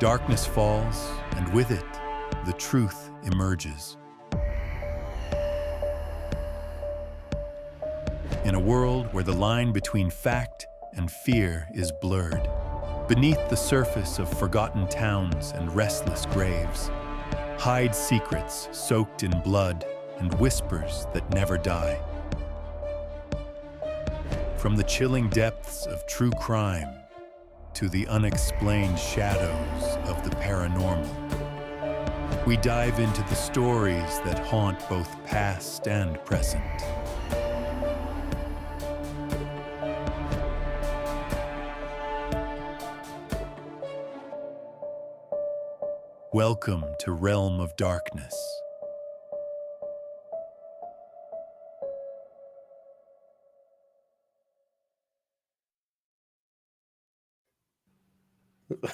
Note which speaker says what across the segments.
Speaker 1: Darkness falls, and with it, the truth emerges. In a world where the line between fact and fear is blurred, beneath the surface of forgotten towns and restless graves, hide secrets soaked in blood and whispers that never die. From the chilling depths of true crime to the unexplained shadows of the paranormal, we dive into the stories that haunt both past and present. Welcome to Realm of Darkness.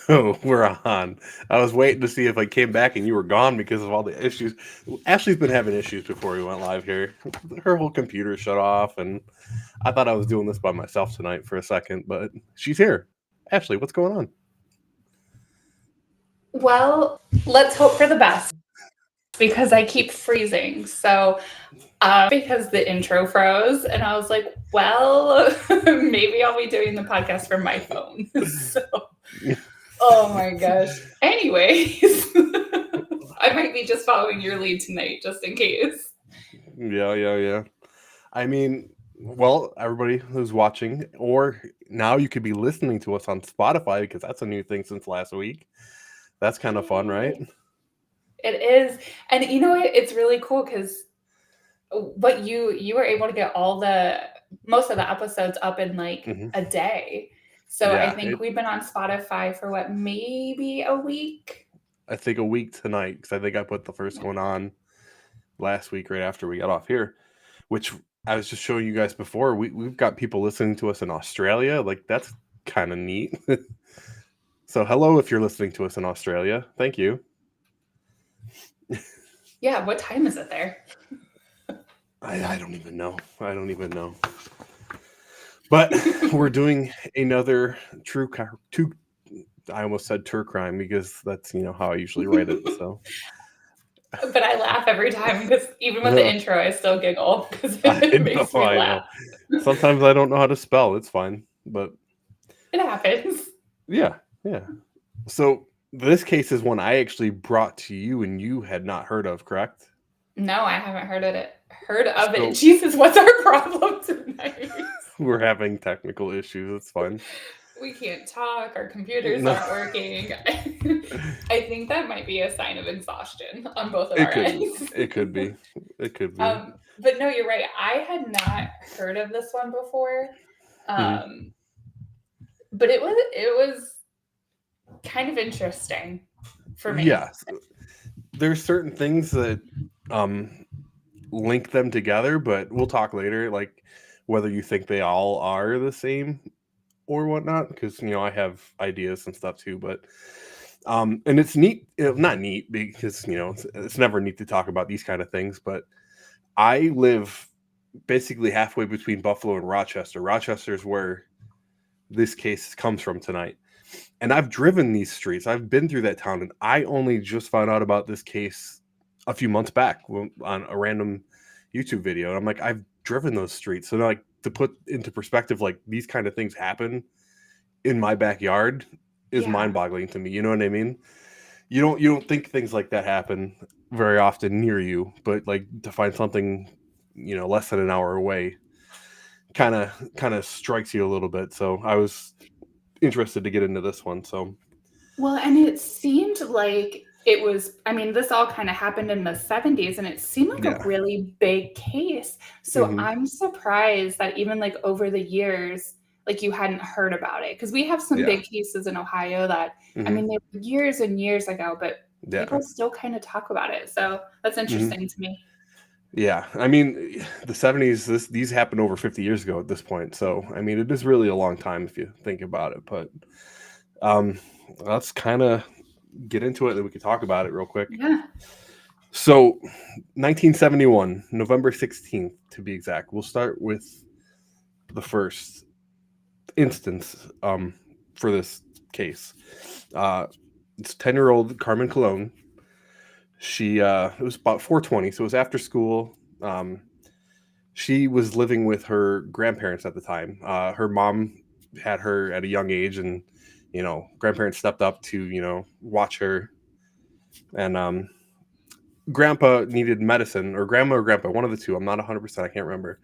Speaker 2: Oh, we're on. I was waiting to see if I came back and you were gone because of all the issues. Ashley's been having issues before we went live here. Her whole computer shut off, and I thought I was doing this by myself tonight for a second, but she's here. Ashley, what's going on?
Speaker 3: Well, let's hope for the best because I keep freezing. So, because the intro froze, and I was like, well, maybe I'll be doing the podcast from my phone. So, oh my gosh. Anyways, I might be just following your lead tonight, just in case.
Speaker 2: Yeah. I mean, well, everybody who's watching, or now you could be listening to us on Spotify because that's a new thing since last week. That's kind of fun, right?
Speaker 3: It is. And you know what? It's really cool because what you were able to get most of the episodes up in like a day. So
Speaker 2: Yeah,
Speaker 3: I think we've been on Spotify for what, maybe a week?
Speaker 2: I think a week tonight, because I think I put the first one on last week right after we got off here, which I was just showing you guys before. We've got people listening to us in Australia. Like, that's kind of neat. So hello if you're listening to us in Australia. Thank you.
Speaker 3: Yeah, what time is it there?
Speaker 2: I don't even know. But we're doing another I almost said true crime because that's, how I usually write it. So,
Speaker 3: but I laugh every time because even with the intro, I still giggle because it makes me laugh.
Speaker 2: Sometimes I don't know how to spell. It's fine, but
Speaker 3: it happens.
Speaker 2: Yeah. So this case is one I actually brought to you and you had not heard of, correct?
Speaker 3: No, I haven't heard of it. Jesus, what's our problem tonight?
Speaker 2: We're having technical issues. It's fine.
Speaker 3: We can't talk. Our computers aren't working. I think that might be a sign of exhaustion on both of our ends.
Speaker 2: It could be.
Speaker 3: But no, you're right. I had not heard of this one before. But it was kind of interesting for me.
Speaker 2: Yeah. There's certain things that link them together, but we'll talk later, like whether you think they all are the same or whatnot, because I have ideas and stuff too, but and it's neat, not neat because it's never neat to talk about these kind of things, but I live basically halfway between Buffalo and Rochester. Rochester is where this case comes from tonight, and I've driven these streets. I've been through that town, and I only just found out about this case a few months back on a random YouTube video, and I'm like, I've driven those streets. So now, like, to put into perspective, like, these kind of things happen in my backyard is mind-boggling to me. You know what I mean? You don't think things like that happen very often near you, but like to find something, less than an hour away, kind of strikes you a little bit. So I was interested to get into this one. So,
Speaker 3: well, and it seemed like it was, this all kind of happened in the 70s, and it seemed like a really big case. So I'm surprised that even like over the years, like you hadn't heard about it, because we have some big cases in Ohio that, they were years and years ago, but people still kind of talk about it. So that's interesting to me.
Speaker 2: Yeah. The 70s, these happened over 50 years ago at this point. So, it is really a long time if you think about it, but let's kind of get into it and we can talk about it real quick.
Speaker 3: Yeah.
Speaker 2: So 1971, November 16th to be exact. We'll start with the first instance for this case. It's 10-year-old Carmen Colon. She it was about 4:20, so it was after school. She was living with her grandparents at the time. Her mom had her at a young age, and grandparents stepped up to watch her. And grandpa needed medicine, or grandma or grandpa, one of the two. I'm not 100%. I can't remember.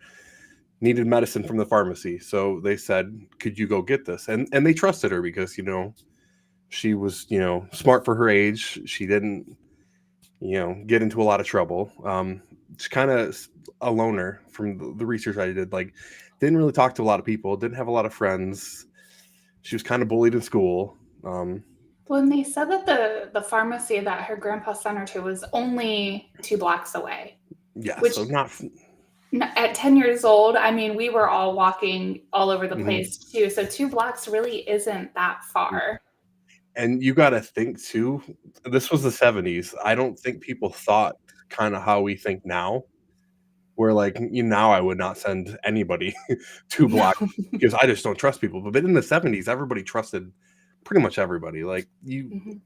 Speaker 2: Needed medicine from the pharmacy, so they said, "Could you go get this?" And they trusted her because she was smart for her age. She didn't get into a lot of trouble. She's kind of a loner from the research I did. Like, didn't really talk to a lot of people. Didn't have a lot of friends. She was kind of bullied in school.
Speaker 3: Well, and they said that the pharmacy that her grandpa sent her to was only 2 blocks away.
Speaker 2: Yeah,
Speaker 3: Which,
Speaker 2: so not
Speaker 3: at 10 years old, I mean, we were all walking all over the place too. So 2 blocks really isn't that far.
Speaker 2: And you got to think too, this was the 70s. I don't think people thought kind of how we think now. Where like now I would not send anybody 2 blocks because I just don't trust people. But in the 70s, everybody trusted pretty much everybody. Like you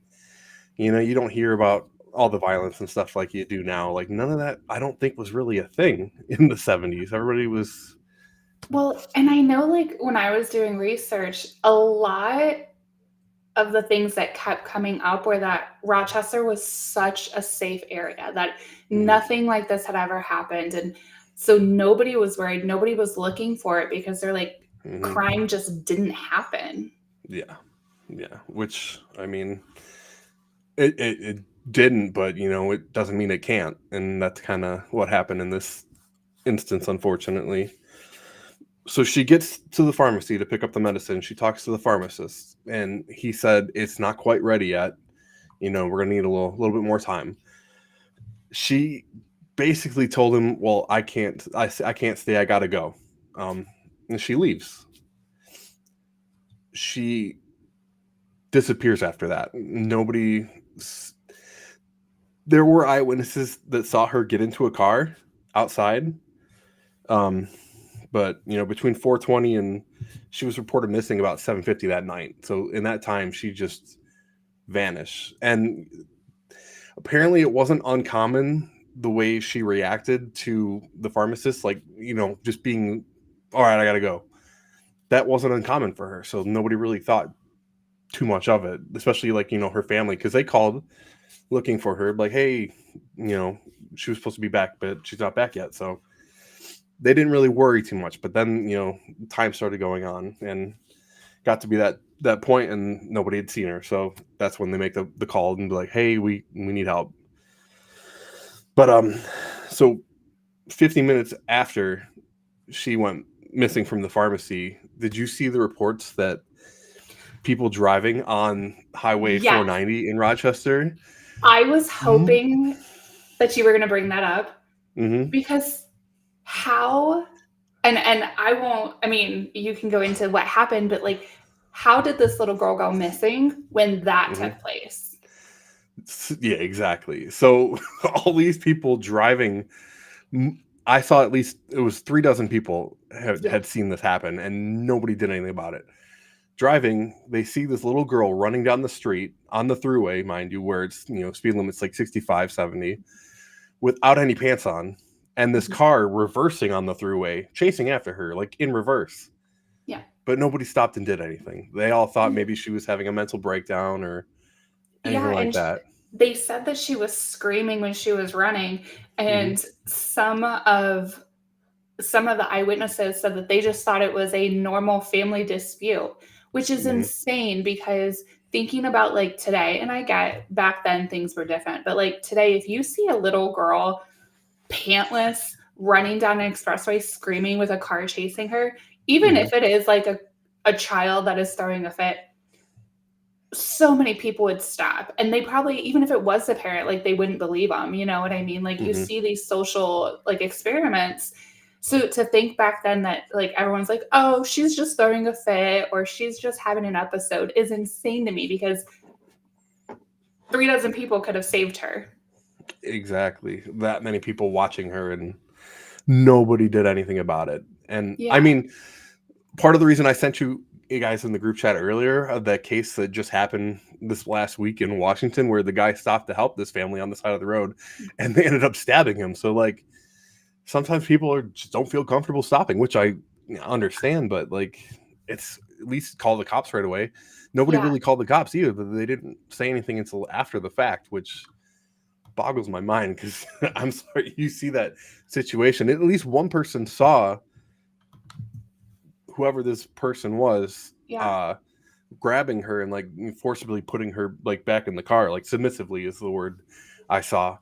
Speaker 2: don't hear about all the violence and stuff like you do now. Like none of that I don't think was really a thing in the 70s. Everybody was.
Speaker 3: Well, and I know like when I was doing research, a lot of the things that kept coming up were that Rochester was such a safe area, that nothing like this had ever happened. And so nobody was worried. Nobody was looking for it because they're like, crime just didn't happen.
Speaker 2: Yeah. Yeah. Which, I mean, it didn't, but, it doesn't mean it can't. And that's kind of what happened in this instance, unfortunately. So she gets to the pharmacy to pick up the medicine. She talks to the pharmacist, and he said, "It's not quite ready yet. We're going to need a little bit more time." She basically told him, "Well, I can't stay. I got to go." And she leaves. She disappears after that. There were eyewitnesses that saw her get into a car outside. But between 4:20 and she was reported missing about 7:50 that night. So in that time, she just vanished. And apparently, it wasn't uncommon the way she reacted to the pharmacist, like just being, "All right, I gotta go." That wasn't uncommon for her. So nobody really thought too much of it, especially like her family, because they called looking for her, like, "Hey, she was supposed to be back, but she's not back yet." So they didn't really worry too much. But then, time started going on and got to be that point and nobody had seen her. So that's when they make the call and be like, "Hey, we need help." But so 15 minutes after she went missing from the pharmacy, did you see the reports that people driving on Highway 490 in Rochester?
Speaker 3: I was hoping that you were going to bring that up because how, and I won't, I mean, you can go into what happened, but like, how did this little girl go missing when that took place?
Speaker 2: Yeah, exactly. So all these people driving, I saw at least it was 36 people had seen this happen, and nobody did anything about it. Driving, they see this little girl running down the street on the thruway, mind you, where it's speed limit's like 65, 70, without any pants on, and this car reversing on the thruway, chasing after her, like in reverse.
Speaker 3: Yeah.
Speaker 2: But nobody stopped and did anything. They all thought maybe she was having a mental breakdown or anything like that.
Speaker 3: They said that she was screaming when she was running, and some of the eyewitnesses said that they just thought it was a normal family dispute, which is insane because thinking about like today, and I get back then things were different, but like today, if you see a little girl pantless running down an expressway screaming with a car chasing her, even if it is like a child that is throwing a fit, so many people would stop. And they probably, even if it was the parent, like they wouldn't believe them. You know what I mean? Like you see these social like experiments. So to think back then that like everyone's like, "Oh, she's just throwing a fit or she's just having an episode," is insane to me because 36 people could have saved her.
Speaker 2: Exactly. That many people watching her and nobody did anything about it. And I mean, part of the reason I sent you guys in the group chat earlier of that case that just happened this last week in Washington, where the guy stopped to help this family on the side of the road, and they ended up stabbing him. So like, sometimes people just don't feel comfortable stopping, which I understand, but like, it's at least call the cops right away. Nobody really called the cops either, but they didn't say anything until after the fact, which boggles my mind, because I'm sorry, you see that situation. At least one person saw whoever this person was grabbing her and like forcibly putting her like back in the car, like submissively is the word I saw.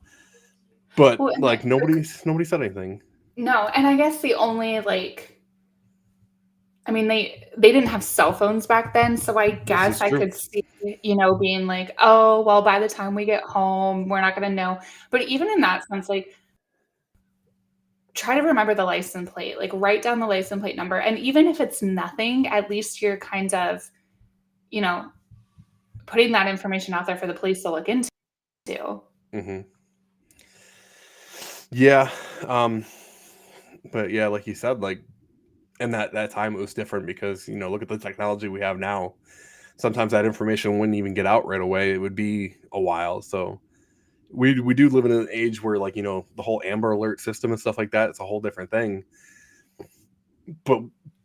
Speaker 2: But like nobody said anything.
Speaker 3: No, and I guess the only like, I mean, they didn't have cell phones back then, so I guess I could see, you know, being like, oh, well, by the time we get home, we're not going to know. But even in that sense, like, try to remember the license plate, like write down the license plate number. And even if it's nothing, at least you're kind of, you know, putting that information out there for the police to look into.
Speaker 2: Mm-hmm. Yeah. But yeah, like you said, like, and that time it was different because, you know, look at the technology we have now. Sometimes that information wouldn't even get out right away. It would be a while. So we do live in an age where, like, you know, the whole Amber Alert system and stuff like that, it's a whole different thing. But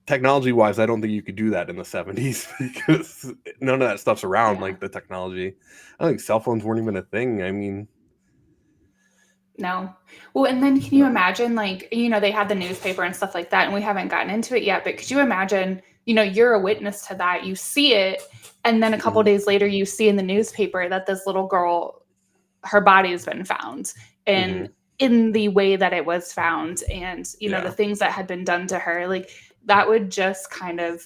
Speaker 2: technology wise, I don't think you could do that in the 70s because none of that stuff's around, like the technology. I think cell phones weren't even a thing. I mean,
Speaker 3: no. Well, and then can you imagine, like, you know, they had the newspaper and stuff like that, and we haven't gotten into it yet, but could you imagine, you know, you're a witness to that, you see it, and then a couple days later you see in the newspaper that this little girl, her body has been found, and in the way that it was found, and, you know, the things that had been done to her, like, that would just kind of,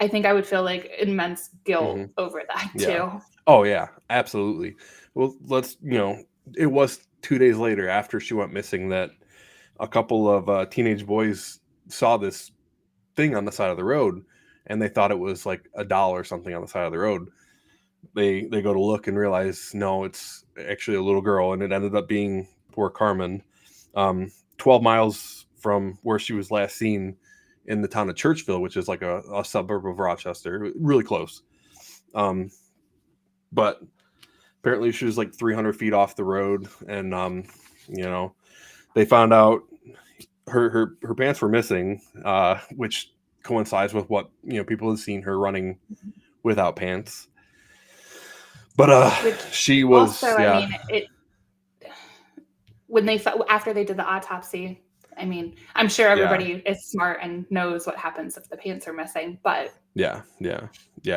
Speaker 3: I think I would feel like immense guilt over that too.
Speaker 2: Oh yeah, absolutely. Well, let's, you know, it was 2 days later after she went missing that a couple of teenage boys saw this thing on the side of the road, and they thought it was like a doll or something on the side of the road. They go to look and realize, no, it's actually a little girl, and it ended up being poor Carmen, 12 miles from where she was last seen in the town of Churchville, which is like a suburb of Rochester, really close. But apparently she was like 300 feet off the road, and you know, they found out her pants were missing, which coincides with what, you know, people have seen her running without pants. But she was
Speaker 3: also, I mean, when they after they did the autopsy, I mean, I'm sure everybody is smart and knows what happens if the pants are missing, but
Speaker 2: yeah,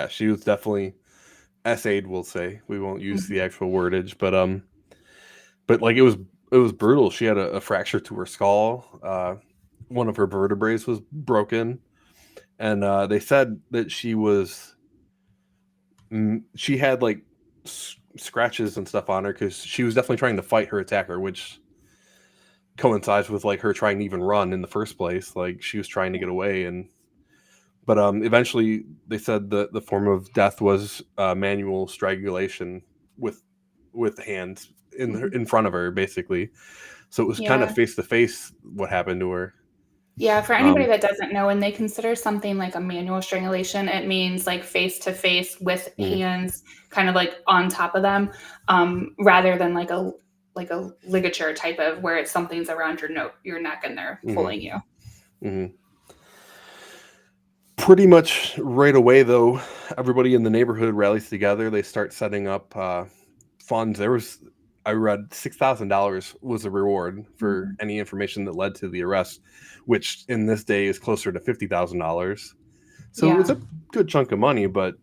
Speaker 2: she was definitely SA'd, we'll say. We won't use the actual wordage, but like it was brutal. She had a fracture to her skull. One of her vertebrae was broken, and they said that she had like scratches and stuff on her because she was definitely trying to fight her attacker, which coincides with like her trying to even run in the first place. Like she was trying to get away, but eventually they said the form of death was manual strangulation with the hands in front of her, basically. So it was kind of face to face what happened to her.
Speaker 3: Yeah, for anybody that doesn't know, when they consider something like a manual strangulation, it means like face to face with hands kind of like on top of them, rather than like a ligature type of where it's something's around your neck and they're pulling you.
Speaker 2: Pretty much right away, though, everybody in the neighborhood rallies together. They start setting up funds. I read $6,000 was a reward for any information that led to the arrest, which in this day is closer to $50,000. So it's a good chunk of money, but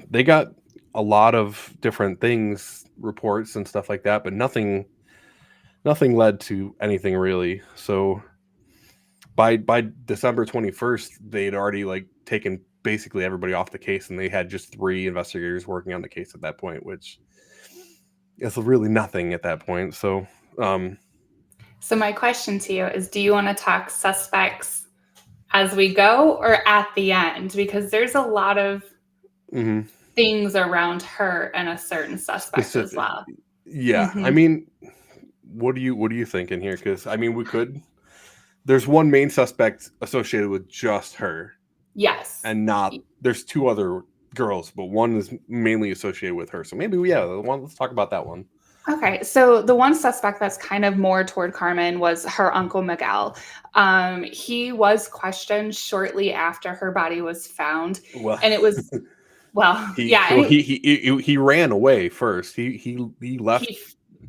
Speaker 2: they got a lot of different things, reports and stuff like that, but nothing led to anything really. So by December 21st, they'd already like taken basically everybody off the case, and they had just 3 investigators working on the case at that point, which is really nothing at that point. So
Speaker 3: so my question to you is, do you want to talk suspects as we go or at the end? Because there's a lot of things around her and a certain suspect as well.
Speaker 2: Yeah. I mean, what do you think in here? Because I mean, there's one main suspect associated with just her.
Speaker 3: Yes.
Speaker 2: And not, there's two other girls, but one is mainly associated with her. So maybe, let's talk about that one.
Speaker 3: Okay, so the one suspect that's kind of more toward Carmen was her uncle Miguel. He was questioned shortly after her body was found,
Speaker 2: Well,
Speaker 3: and it was
Speaker 2: he ran away first. He left.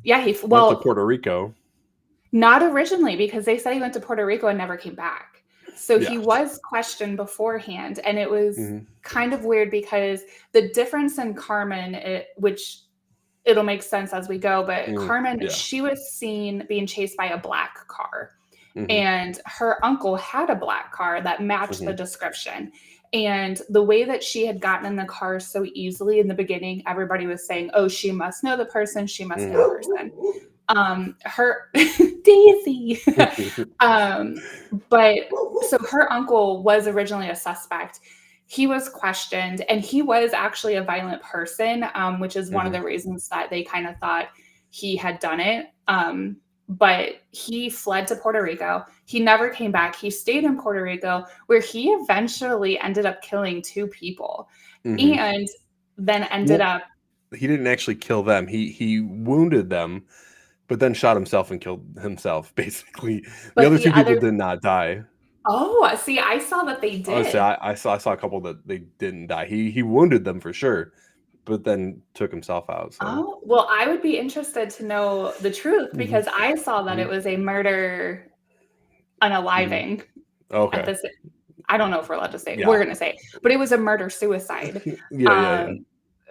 Speaker 2: Went to Puerto Rico.
Speaker 3: Not originally, because they said he went to Puerto Rico and never came back. So he was questioned beforehand, and it was kind of weird because the difference in Carmen, which it'll make sense as we go, but Carmen, she was seen being chased by a black car, and her uncle had a black car that matched the description. And the way that she had gotten in the car so easily in the beginning, everybody was saying, oh, she must know the person. She must know the person. Her Daisy. But so her uncle was originally a suspect. He was questioned, and he was actually a violent person, which is one of the reasons that they kind of thought he had done it. But he fled to Puerto Rico. He never came back. He stayed in Puerto Rico, where he eventually ended up killing 2 people, and then ended up.
Speaker 2: He didn't actually kill them. He wounded them, but then shot himself and killed himself. Basically, the other 2 people did not die.
Speaker 3: Oh, see, I saw that they did.
Speaker 2: Honestly, I saw a couple that they didn't die. He wounded them for sure, but then took himself out. So.
Speaker 3: Oh, well, I would be interested to know the truth, because I saw that it was a murder unaliving.
Speaker 2: Okay.
Speaker 3: I don't know if we're allowed to say it. We're going to say it, but it was a murder-suicide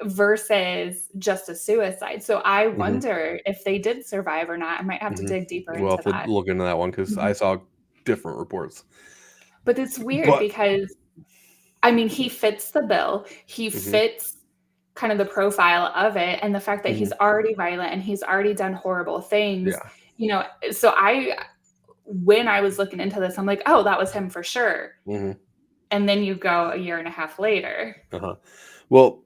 Speaker 3: versus just a suicide. So I wonder if they did survive or not. I might have to dig deeper into that.
Speaker 2: We'll have to look into that one, because I saw different reports.
Speaker 3: But it's weird because, I mean, he fits the bill. He fits kind of the profile of it, and the fact that he's already violent and he's already done horrible things. So when I was looking into this, I'm like, oh, that was him for sure. And then you go a year and a half later.
Speaker 2: Well,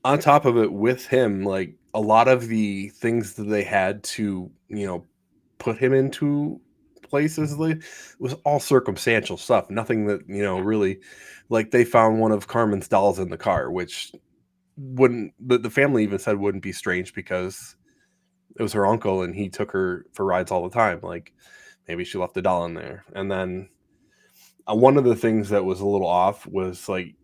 Speaker 2: on top of it, with him, like, a lot of the things that they had to, put him into places, like, was all circumstantial stuff. Nothing that, really, like, they found one of Carmen's dolls in the car, which the family even said wouldn't be strange, because it was her uncle and he took her for rides all the time. Like, maybe she left a doll in there. And then one of the things that was a little off was, like,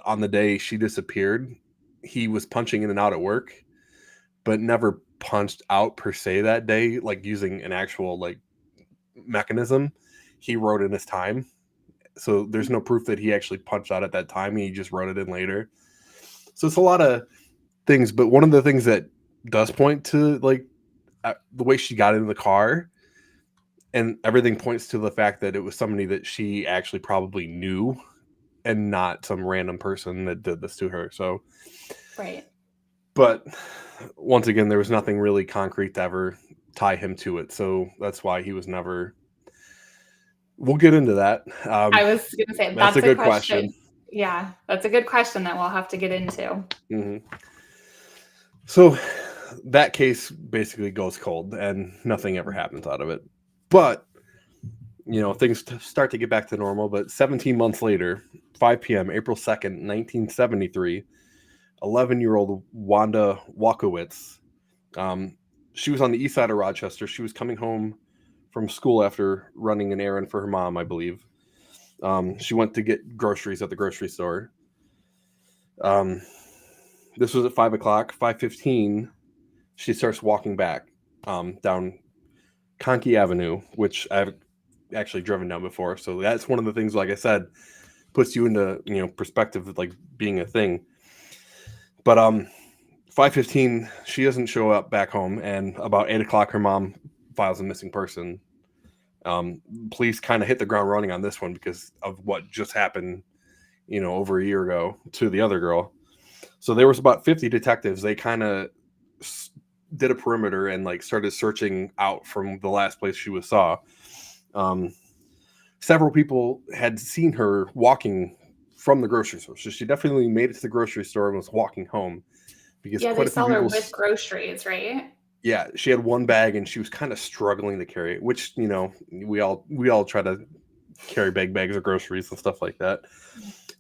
Speaker 2: on the day she disappeared, he was punching in and out at work, but never punched out per se that day, like using an actual, like, mechanism. He wrote in his time, so there's no proof that he actually punched out at that time. He just wrote it in later. So it's a lot of things, but one of the things that does point to, like, the way she got into the car, and everything points to the fact that it was somebody that she actually probably knew, and not some random person that did this to her. So,
Speaker 3: right.
Speaker 2: But once again, there was nothing really concrete to ever tie him to it. So that's why he was never. We'll get into that.
Speaker 3: I was going to say, that's a good question. Yeah, that's a good question that we'll have to get into.
Speaker 2: So that case basically goes cold, and nothing ever happens out of it. But, things start to get back to normal. But 17 months later, 5 p.m., April 2nd, 1973, 11-year-old Wanda Walkowicz, she was on the east side of Rochester. She was coming home from school after running an errand for her mom, I believe. She went to get groceries at the grocery store. This was at 5 o'clock. 5:15, she starts walking back down Conkey Avenue, which I've actually driven down before. So that's one of the things, like I said, puts you into, perspective of, like, being a thing. But 5:15, she doesn't show up back home, and about 8 o'clock, her mom files a missing person. Police kind of hit the ground running on this one because of what just happened, over a year ago to the other girl. So there was about 50 detectives. They kind of did a perimeter and, like, started searching out from the last place she was saw. Several people had seen her walking from the grocery store, so she definitely made it to the grocery store and was walking home. Because
Speaker 3: they saw her with groceries, right?
Speaker 2: Yeah, she had one bag and she was kind of struggling to carry it, which, we all try to carry bags of groceries and stuff like that.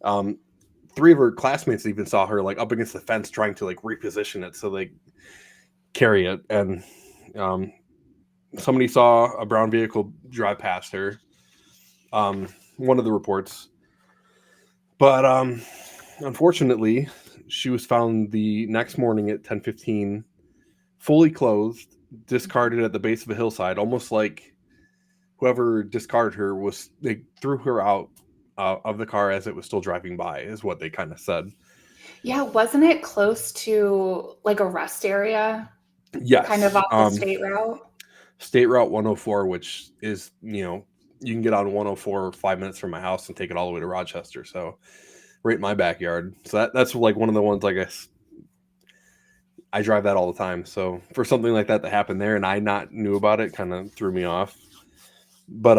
Speaker 2: 3 of her classmates even saw her like up against the fence trying to like reposition it so they carry it. And somebody saw a brown vehicle drive past her. One of the reports. But unfortunately, she was found the next morning at 10:15, fully clothed, discarded at the base of a hillside, almost like whoever discarded her they threw her out of the car as it was still driving by, is what they kind of said.
Speaker 3: Yeah, wasn't it close to like a rest area?
Speaker 2: Yes.
Speaker 3: Kind of off the state route?
Speaker 2: State Route 104, which is, you can get on 104 5 minutes from my house and take it all the way to Rochester. So right in my backyard. So that's like one of the ones, I guess, I drive that all the time. So for something like that to happen there and I not knew about it kind of threw me off. But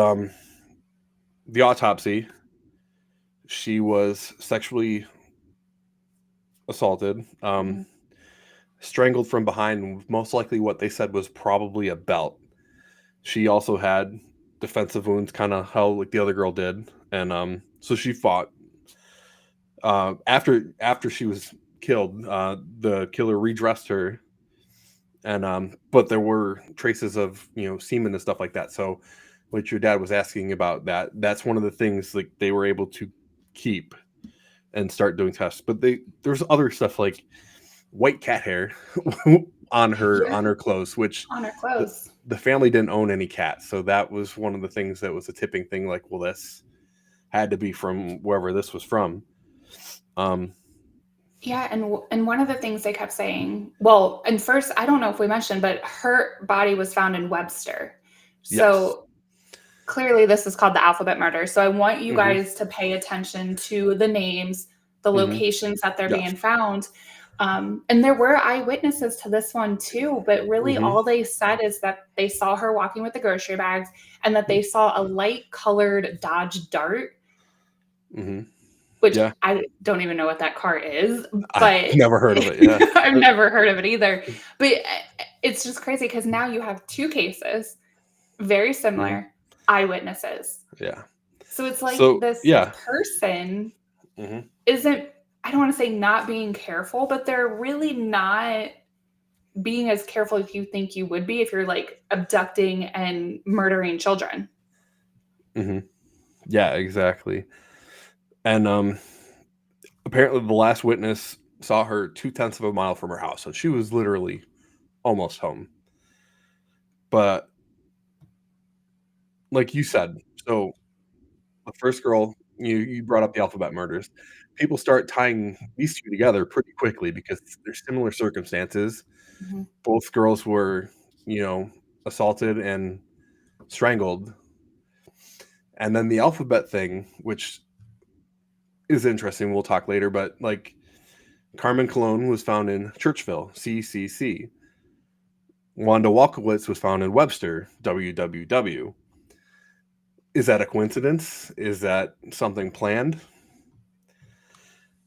Speaker 2: the autopsy, she was sexually assaulted, strangled from behind. Most likely what they said was probably a belt. She also had defensive wounds, kind of how like the other girl did. And so she fought. After she was killed, the killer redressed her. And but there were traces of semen and stuff like that. So what your dad was asking about, that's one of the things like they were able to keep and start doing tests. But there's other stuff like white cat hair on her clothes, which
Speaker 3: on her clothes.
Speaker 2: The family didn't own any cats, so that was one of the things that was a tipping thing. Like, well, this had to be from wherever this was from.
Speaker 3: Yeah, and one of the things they kept saying, well, and first, I don't know if we mentioned, but her body was found in Webster. So clearly this is called the alphabet murder. So I want you guys to pay attention to the names, the locations that they're being found. And there were eyewitnesses to this one too, but really all they said is that they saw her walking with the grocery bags and that they saw a light colored Dodge Dart, which I don't even know what that car is, but
Speaker 2: I've never heard of it. Yeah.
Speaker 3: I've never heard of it either, but it's just crazy because now you have 2 cases, very similar eyewitnesses.
Speaker 2: Yeah.
Speaker 3: So it's like this person isn't, I don't want to say not being careful, but they're really not being as careful as you think you would be if you're like abducting and murdering children.
Speaker 2: Yeah, exactly. And apparently the last witness saw her 0.2 of a mile from her house. So she was literally almost home. But like you said, so the first girl, you brought up the alphabet murders. People start tying these 2 together pretty quickly because they're similar circumstances. Both girls were, assaulted and strangled. And then the alphabet thing, which is interesting, we'll talk later, but like Carmen Colon was found in Churchville, CCC. Wanda Walkowicz was found in Webster, WWW. Is that a coincidence? Is that something planned?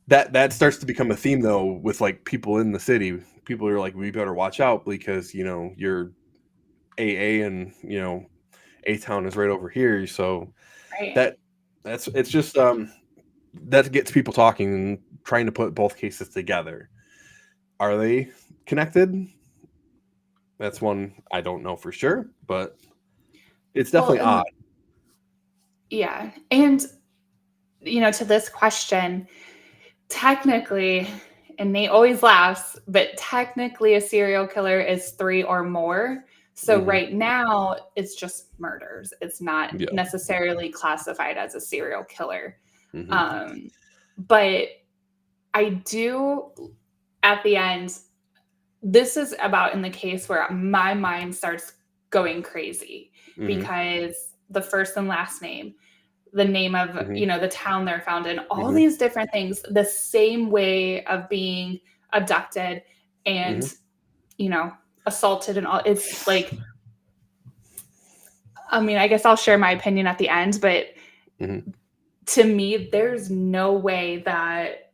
Speaker 2: That starts to become a theme though with like people in the city. People are like, we better watch out because you're AA and A-Town is right over here. So it's just that gets people talking and trying to put both cases together. Are they connected? That's one I don't know for sure, but it's definitely odd.
Speaker 3: Yeah. And, to this question, technically, and Nate always laughs, but technically a serial killer is 3 or more. So right now it's just murders. It's not necessarily classified as a serial killer. But I do, at the end, this is about in the case where my mind starts going crazy because the first and last name, the name of, the town they're found in, all these different things, the same way of being abducted and, assaulted and all. It's like, I mean, I guess I'll share my opinion at the end, but to me, there's no way that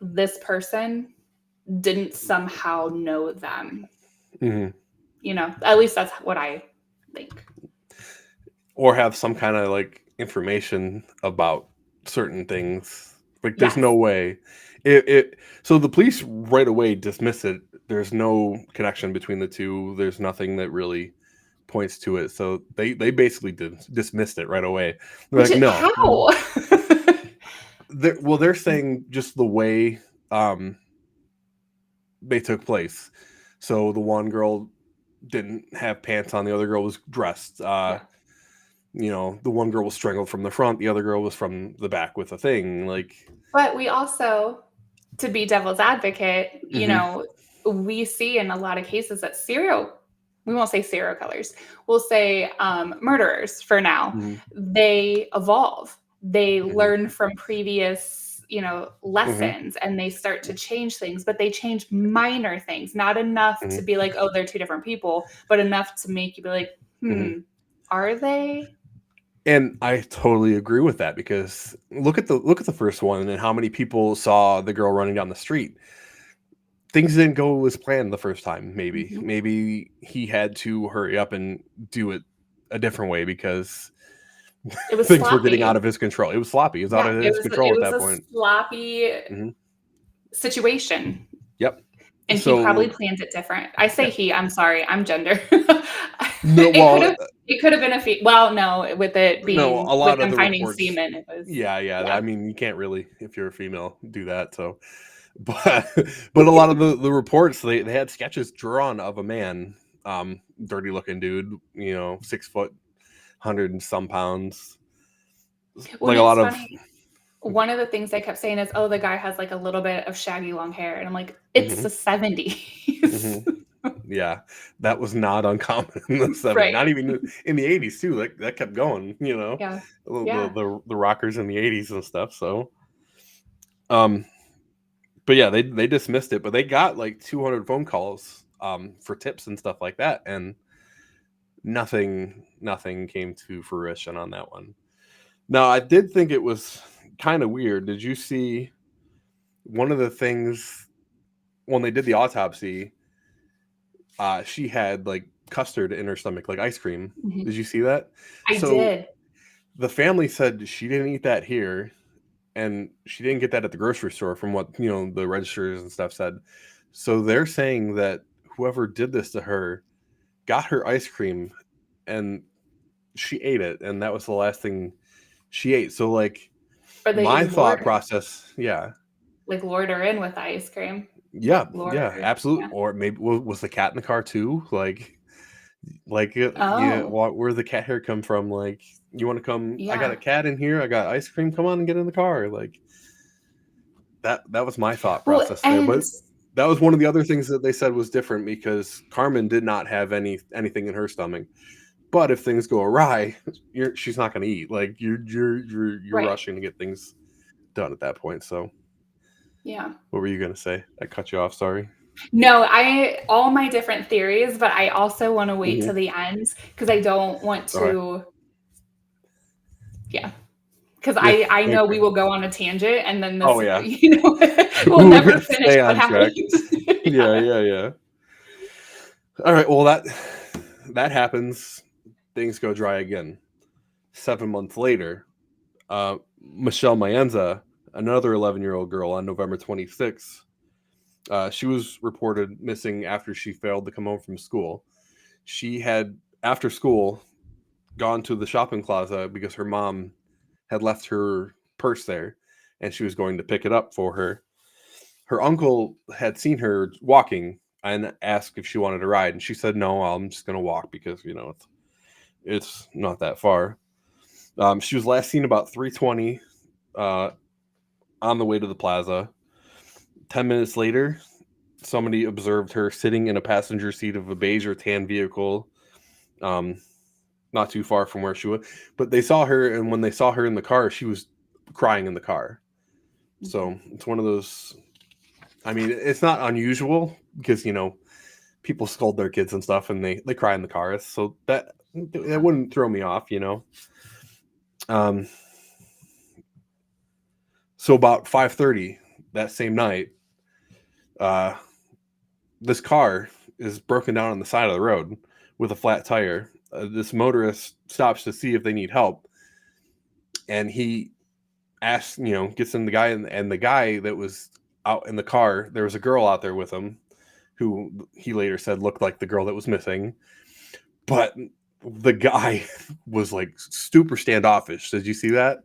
Speaker 3: this person didn't somehow know them. At least that's what I think.
Speaker 2: Or have some kind of like information about certain things. Like, there's
Speaker 3: Yes.
Speaker 2: no way. So the police right away dismiss it. There's no connection between the two. There's nothing that really points to it. So they basically dismissed it right away. They're
Speaker 3: Which
Speaker 2: like, no.
Speaker 3: how?
Speaker 2: They're saying just the way they took place. So the one girl didn't have pants on, the other girl was dressed.
Speaker 3: Yeah.
Speaker 2: You know, the one girl was strangled from the front, the other girl was from the back with a thing. Like,
Speaker 3: But we also, to be devil's advocate, you know, we see in a lot of cases that we won't say serial killers, we'll say murderers for now, they evolve. They learn from previous, you know, lessons, and they start to change things, but they change minor things, not enough to be like, oh, they're two different people, but enough to make you be like, are they?
Speaker 2: And I totally agree with that, because look at the first one and how many people saw the girl running down the street. Things didn't go as planned the first time. Maybe he had to hurry up and do it a different way because
Speaker 3: it was
Speaker 2: things
Speaker 3: sloppy.
Speaker 2: were getting out of his control. It was sloppy. It was out of his control at that point.
Speaker 3: It was a sloppy situation.
Speaker 2: Yep.
Speaker 3: And he probably planned it different. I say he. I'm sorry. I'm gender.
Speaker 2: No, well,
Speaker 3: it could have been a well, no, with it being
Speaker 2: a lot
Speaker 3: with
Speaker 2: of
Speaker 3: them
Speaker 2: the
Speaker 3: finding
Speaker 2: reports,
Speaker 3: semen. It was
Speaker 2: yeah. I mean, you can't really, if you're a female, do that. So, but a lot of the reports, they had sketches drawn of a man, dirty looking dude, you know, 6 foot, 100 and some pounds.
Speaker 3: Like a lot of. One of the things they kept saying is, oh, the guy has like a little bit of shaggy long hair. And I'm like, it's the 70s.
Speaker 2: Yeah, that was not uncommon in the 70s. Right. Not even in the 80s too. Like, that kept going, you know.
Speaker 3: Yeah.
Speaker 2: The rockers in the 80s and stuff. So, but yeah, they dismissed it. But they got like 200 phone calls for tips and stuff like that, and nothing came to fruition on that one. Now, I did think it was kind of weird. Did you see one of the things when they did the autopsy? She had like custard in her stomach, like ice cream. Did you see that?
Speaker 3: I did.
Speaker 2: The family said she didn't eat that here, and she didn't get that at the grocery store, from what, you know, the registers and stuff said. So they're saying that whoever did this to her got her ice cream and she ate it, and that was the last thing she ate. So like, my thought process,
Speaker 3: like lured her in with the ice cream.
Speaker 2: Yeah, absolutely. Yeah. Or maybe was the cat in the car too? Where the cat hair come from? Like, you want to come? Yeah. I got a cat in here. I got ice cream. Come on and get in the car. Like, that was my thought process there. But that was one of the other things that they said was different, because Carmen did not have anything in her stomach. But if things go awry, she's not going to eat. Like, you're rushing to get things done at that point. So.
Speaker 3: Yeah.
Speaker 2: What were you going to say? I cut you off. Sorry.
Speaker 3: No, all my different theories, but I also want to wait to the end, because I don't want to. Yeah. Because I know we will go on a tangent, and then this, you know, we'll never finish what happened.
Speaker 2: Yeah. All right. Well, that happens. Things go dry again. 7 months later, Michelle Maenza, another 11-year-old girl, on November 26th, she was reported missing after she failed to come home from school. She had, after school, gone to the shopping plaza because her mom had left her purse there, and she was going to pick it up for her. Her uncle had seen her walking and asked if she wanted to ride, and she said, no, I'm just going to walk, because, you know, it's not that far. She was last seen about 3:20 on the way to the plaza. 10 minutes later, somebody observed her sitting in a passenger seat of a beige or tan vehicle, not too far from where she was. But they saw her, and when they saw her in the car, she was crying in the car. So it's one of those. I mean, it's not unusual, because, you know, people scold their kids and stuff, and they cry in the car. So that wouldn't throw me off, you know. So about 5:30 that same night, this car is broken down on the side of the road with a flat tire. This motorist stops to see if they need help. and he asks, gets in the guy, and the guy that was out in the car, there was a girl out there with him who he later said looked like the girl that was missing. But the guy was like super standoffish. Did you see that?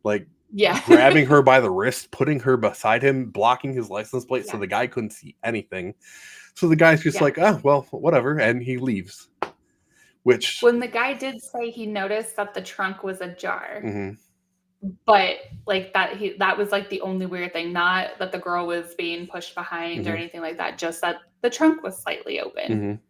Speaker 2: Like,
Speaker 3: Yeah.
Speaker 2: grabbing her by the wrist, putting her beside him, blocking his license plate so
Speaker 3: Yeah.
Speaker 2: the guy couldn't see anything. So the guy's just like, well, whatever. And he leaves. Which,
Speaker 3: when the guy did say he noticed that the trunk was ajar, but like that was like the only weird thing, not that the girl was being pushed behind or anything like that, just that the trunk was slightly open.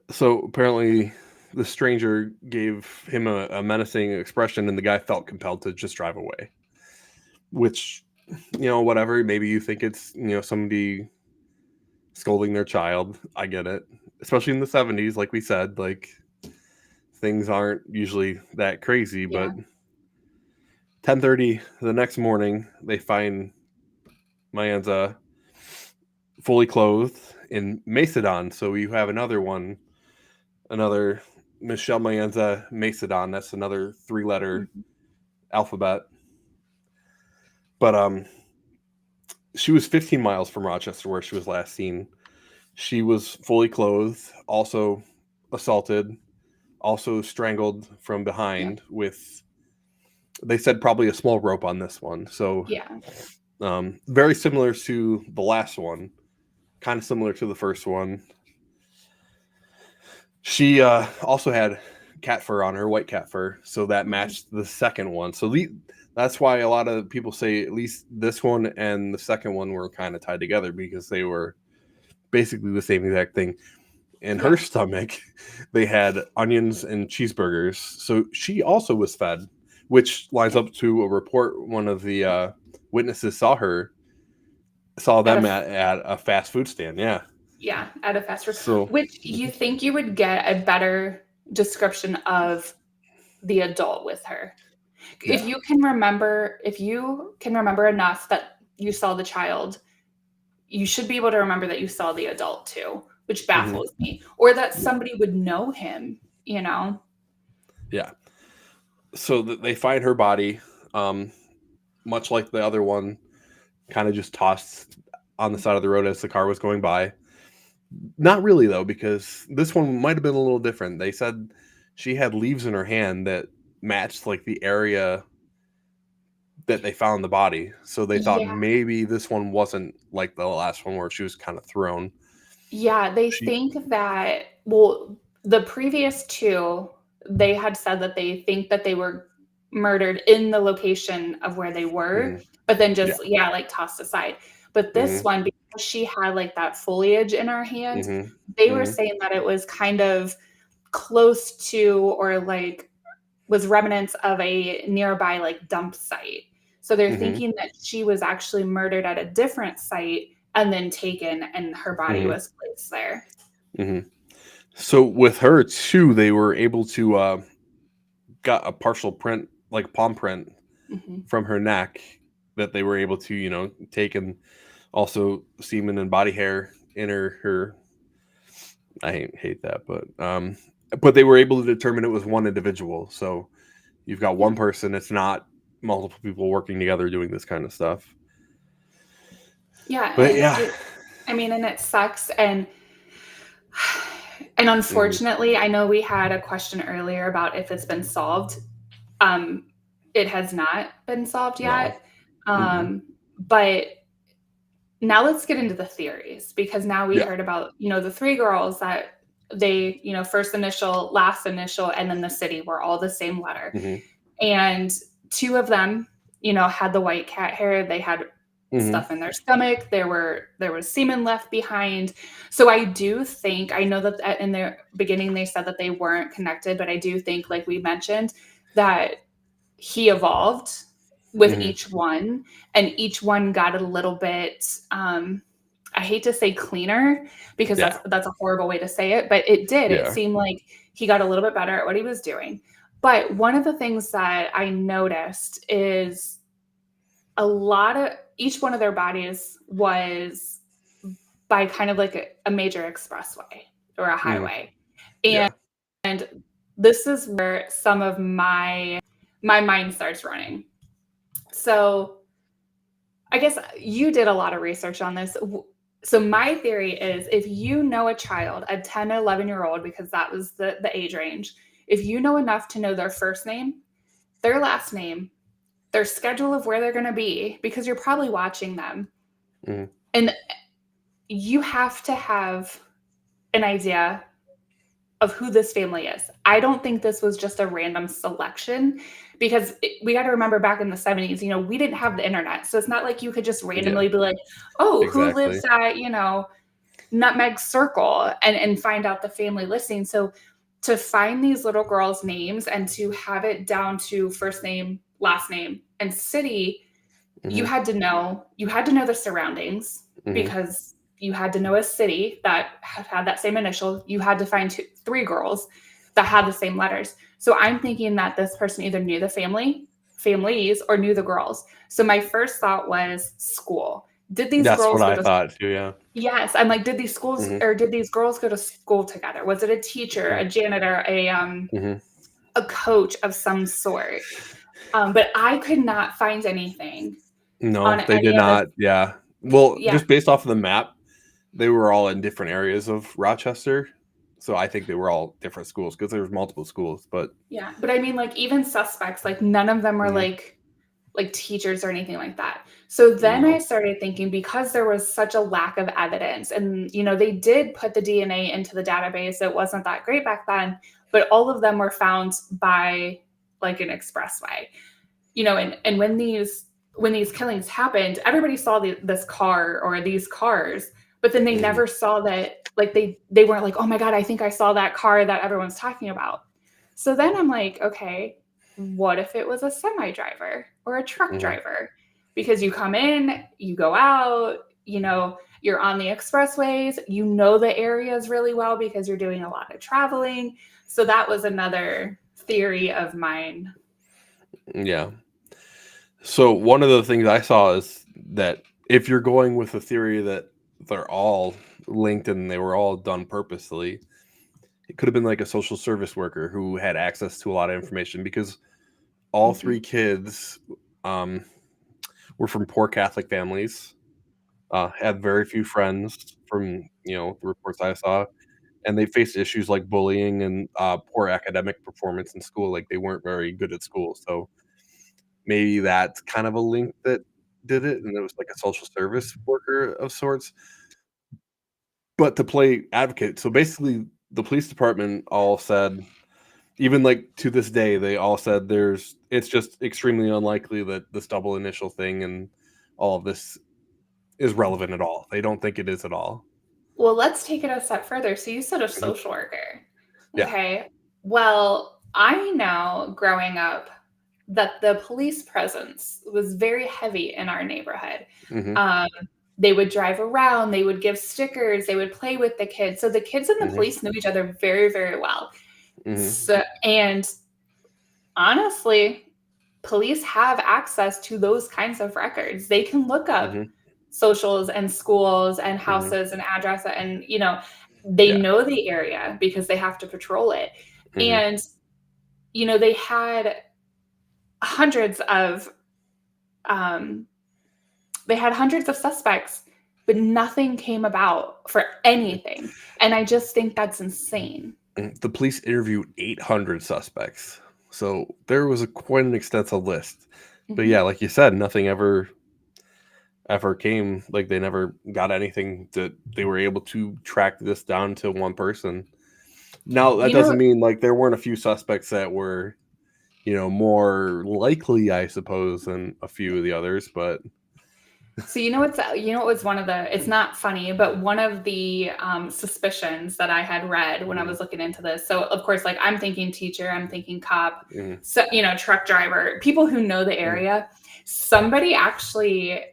Speaker 2: So apparently the stranger gave him a menacing expression, and the guy felt compelled to just drive away. Which, whatever. Maybe you think it's, somebody scolding their child. I get it. Especially in the 70s, like we said, like things aren't usually that crazy. But 10:30 the next morning, they find Maenza fully clothed in Macedon. So you have another Michelle Maenza Macedon. That's another 3-letter alphabet. But she was 15 miles from Rochester, where she was last seen. She was fully clothed, also assaulted, also strangled from behind with, they said, probably a small rope on this one. So very similar to the last one, kind of similar to the first one. She also had cat fur on her, white cat fur, so that matched the second one. So that's why a lot of people say at least this one and the second one were kind of tied together, because they were basically the same exact thing. In her stomach, they had onions and cheeseburgers. So she also was fed, which lines up to a report one of the witnesses saw them at a fast food stand.
Speaker 3: Yeah, at a fast food. So, which you think you would get a better description of the adult with her. Yeah. If you can remember enough that you saw the child, you should be able to remember that you saw the adult too, which baffles me. Or that somebody would know him, Yeah.
Speaker 2: So they find her body, much like the other one, kind of just tossed on the side of the road as the car was going by. Not really, though, because this one might have been a little different. They said she had leaves in her hand that matched like the area that they found the body. So they thought maybe this one wasn't like the last one where she was kind of thrown.
Speaker 3: Yeah, they think that, well, the previous two, they had said that they think that they were murdered in the location of where they were, but then just, like tossed aside. But this one, because she had like that foliage in her hand, they were saying that it was kind of close to, or like was remnants of a nearby like dump site. So they're thinking that she was actually murdered at a different site and then taken, and her body was placed there.
Speaker 2: So with her too, they were able to got a partial print, like palm print, from her neck that they were able to, take, and also semen and body hair in her. I hate that, but they were able to determine it was one individual. So you've got one person. It's not multiple people working together doing this kind of stuff.
Speaker 3: Yeah. But and it sucks. And unfortunately, I know we had a question earlier about if it's been solved. It has not been solved yet. No. But now let's get into the theories, because now we heard about, the 3 girls that they, first initial, last initial, and then the city were all the same letter. And 2 of them, had the white cat hair. They had stuff in their stomach. There was semen left behind. So I do think, I know that in their beginning they said that they weren't connected, but I do think, like we mentioned, that he evolved with each one, and each one got a little bit, I hate to say cleaner, because that's a horrible way to say it, but it did. It seemed like he got a little bit better at what he was doing. But one of the things that I noticed is each one of their bodies was by kind of like a major expressway or a highway. And this is where some of my my mind starts running. So I guess you did a lot of research on this. So my theory is, if you know a child, a 10 or 11-year-old, because that was the age range, if you know enough to know their first name, their last name, their schedule of where they're going to be, because you're probably watching them.
Speaker 2: Mm-hmm.
Speaker 3: And you have to have an idea of who this family is. I don't think this was just a random selection, because we got to remember, back in the 70s, you know, we didn't have the internet. So it's not like you could just randomly be like, oh, who lives at, you know, Nutmeg Circle, and find out the family listing. So to find these little girls' names and to have it down to first name, last name, and city, you had to know the surroundings, because you had to know a city that had that same initial. You had to find 3 girls that had the same letters. So I'm thinking that this person either knew the families, or knew the girls. So my first thought was school. Did these
Speaker 2: That's
Speaker 3: girls
Speaker 2: what
Speaker 3: go
Speaker 2: I
Speaker 3: to
Speaker 2: thought too, yeah.
Speaker 3: Yes, I'm like, did these schools or did these girls go to school together? Was it a teacher, a janitor, a coach of some sort? But I could not find anything.
Speaker 2: No, they did not. Yeah. Well, just based off of the map, they were all in different areas of Rochester. So I think they were all different schools, because there was multiple schools. But
Speaker 3: yeah, but I mean, like, even suspects, like, none of them were like teachers or anything like that. So then I started thinking, because there was such a lack of evidence, and, you know, they did put the DNA into the database. It wasn't that great back then, but all of them were found by like an expressway, you know, and when these killings happened, everybody saw this car or these cars, but then they never saw that, like, they weren't like, oh my God, I think I saw that car that everyone's talking about. So then I'm like, okay, what if it was a semi driver or a truck driver? Because you come in, you go out, you know, you're on the expressways, you know the areas really well because you're doing a lot of traveling. So that was another theory of mine.
Speaker 2: Yeah. So one of the things I saw is that if you're going with the theory that they're all linked and they were all done purposely, it could have been like a social service worker who had access to a lot of information, because all 3 kids were from poor Catholic families, had very few friends from, you know, the reports I saw, and they faced issues like bullying and poor academic performance in school. Like, they weren't very good at school. So maybe that's kind of a link that did it, and it was like a social service worker of sorts. But to play advocate, so basically the police department all said, even like to this day, they all said it's just extremely unlikely that this double initial thing and all of this is relevant at all. They don't think it is at all.
Speaker 3: Well, let's take it a step further. So you said a social worker.
Speaker 2: Yeah.
Speaker 3: Okay. Well, I know growing up that the police presence was very heavy in our neighborhood. They would drive around, they would give stickers, they would play with the kids. So the kids and the police knew each other very, very well. So, and honestly, police have access to those kinds of records. They can look up socials and schools and houses and addresses, and, you know, they know the area because they have to patrol it. And, you know, they had hundreds of suspects, but nothing came about for anything. And I just think that's insane.
Speaker 2: The police interviewed 800 suspects. So there was quite an extensive list. But yeah, like you said, nothing ever came. Like, they never got anything that they were able to track this down to one person. Now, that doesn't mean like there weren't a few suspects that were, you know, more likely, I suppose, than a few of the others, but
Speaker 3: so what was one of the, it's not funny, but one of the suspicions that I had read when I was looking into this. So of course, like, I'm thinking teacher, I'm thinking cop, so, you know, truck driver, people who know the area. Somebody actually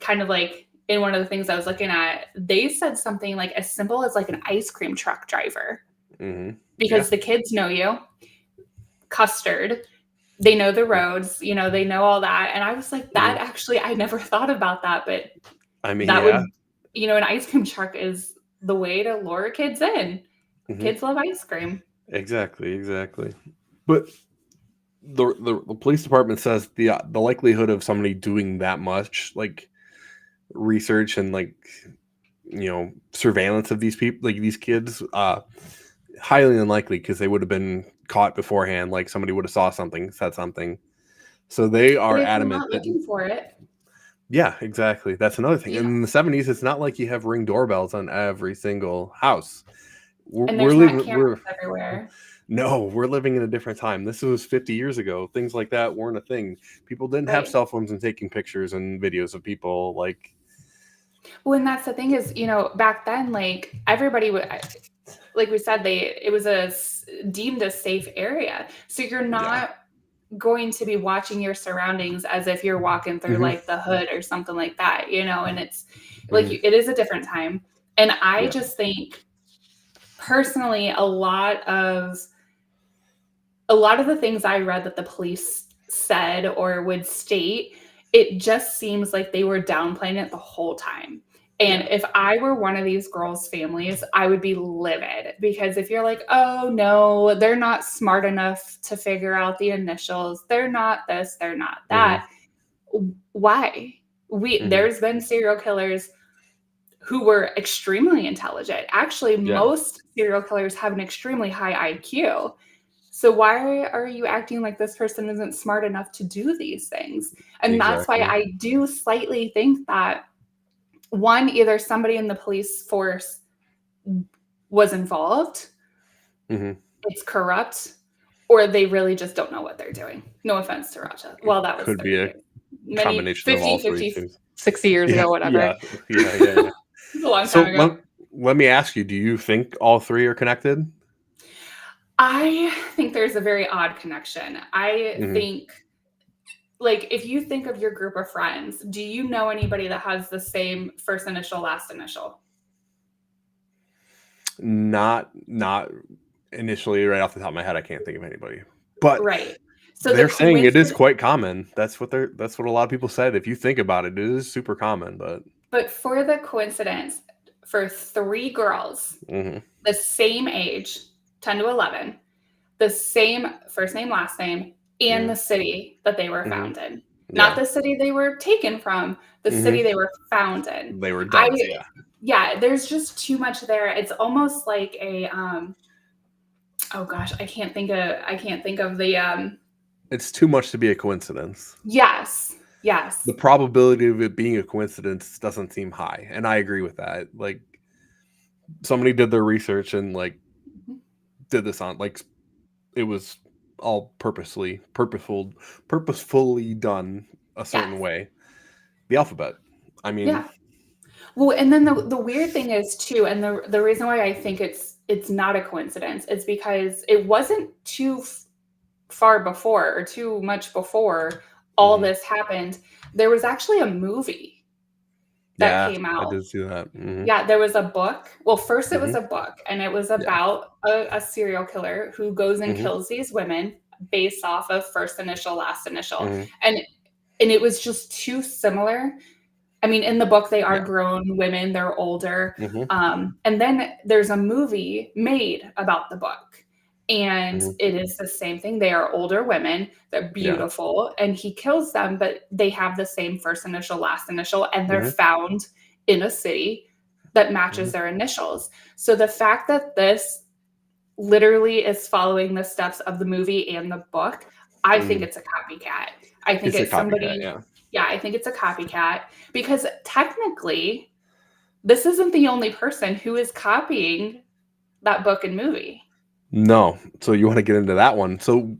Speaker 3: kind of like, in one of the things I was looking at, they said something like as simple as like an ice cream truck driver, because the kids know you, custard, they know the roads, you know, they know all that. And I was like, that actually, I never thought about that, but
Speaker 2: I mean,
Speaker 3: that would, you know, an ice cream truck is the way to lure kids in. Kids love ice cream.
Speaker 2: Exactly. But the police department says the likelihood of somebody doing that much like research and like surveillance of these people, like these kids, highly unlikely, because they would have been caught beforehand. Like somebody would have said something. So they
Speaker 3: But
Speaker 2: are
Speaker 3: if you're
Speaker 2: adamant
Speaker 3: not
Speaker 2: that,
Speaker 3: looking for it,
Speaker 2: yeah, exactly. That's another thing.
Speaker 3: yeah,
Speaker 2: And in the 70s, it's not like you have Ring doorbells on every single house.
Speaker 3: and
Speaker 2: We're
Speaker 3: there's not
Speaker 2: living,
Speaker 3: cameras everywhere.
Speaker 2: no, we're living in a different time. This was 50 years ago. Things like that weren't a thing. People didn't have
Speaker 3: Right.
Speaker 2: cell phones and taking pictures and videos of people. Like,
Speaker 3: Well, and that's the thing is, back then, like everybody would, like we said, it was deemed a safe area. So you're
Speaker 2: yeah.
Speaker 3: not going to be watching your surroundings as if you're walking through
Speaker 2: Mhm.
Speaker 3: like the hood or something like that, and it's like it is a different time. And I just think personally, a lot of the things I read that the police said or would state, it just seems like they were downplaying it the whole time. And if I were one of these girls' families, I would be livid, because if you're like, oh no, they're not smart enough to figure out the initials, they're not this, they're not that. Why? There's been serial killers who were extremely intelligent. Actually, most serial killers have an extremely high IQ. So why are you acting like this person isn't smart enough to do these things? And that's why I do slightly think that, one, either somebody in the police force was involved, it's corrupt, or they really just don't know what they're doing. No offense to Rochester. Well, that was
Speaker 2: Could be a combination
Speaker 3: 50,
Speaker 2: of all
Speaker 3: 50,
Speaker 2: three things.
Speaker 3: 60 years ago, whatever.
Speaker 2: Yeah.
Speaker 3: It's a long
Speaker 2: So
Speaker 3: time ago.
Speaker 2: let me ask you, do you think all three are connected?
Speaker 3: I think there's a very odd connection. I think, like, if you think of your group of friends, do you know anybody that has the same first initial, last initial?
Speaker 2: Not initially, right off the top of my head, I can't think of anybody. But
Speaker 3: right. So
Speaker 2: they're saying it is quite common. That's what a lot of people said. If you think about it, it is super common. But
Speaker 3: for the coincidence, for 3 girls, the same age, 10 to 11, the same first name, last name, and the city that they were found in. Not the city they were taken from, the city they were found in.
Speaker 2: They were duds,
Speaker 3: yeah, there's just too much there. It's almost like a oh gosh, I can't think of the
Speaker 2: it's too much to be a coincidence.
Speaker 3: Yes.
Speaker 2: The probability of it being a coincidence doesn't seem high, and I agree with that. Like, somebody did their research and like did this on, like, it was all purposefully done a certain way. The alphabet. I mean,
Speaker 3: yeah. Well, and then the weird thing is too, and the reason why I think it's not a coincidence is because it wasn't too far before, or too much before all this happened. There was actually a movie that came out.
Speaker 2: I did see that.
Speaker 3: Yeah, there was a book. Well, first it was a book, and it was about a serial killer who goes and kills these women based off of first initial, last initial. And it was just too similar. I mean, in the book, they are grown women, they're older. And then there's a movie made about the book. And it is the same thing. They are older women, they're beautiful, and he kills them, but they have the same first initial, last initial, and they're found in a city that matches their initials. So the fact that this literally is following the steps of the movie and the book, I think it's a copycat. I think it's somebody. Yeah, I think it's a copycat, because technically, this isn't the only person who is copying that book and movie.
Speaker 2: No. So you want to get into that one. So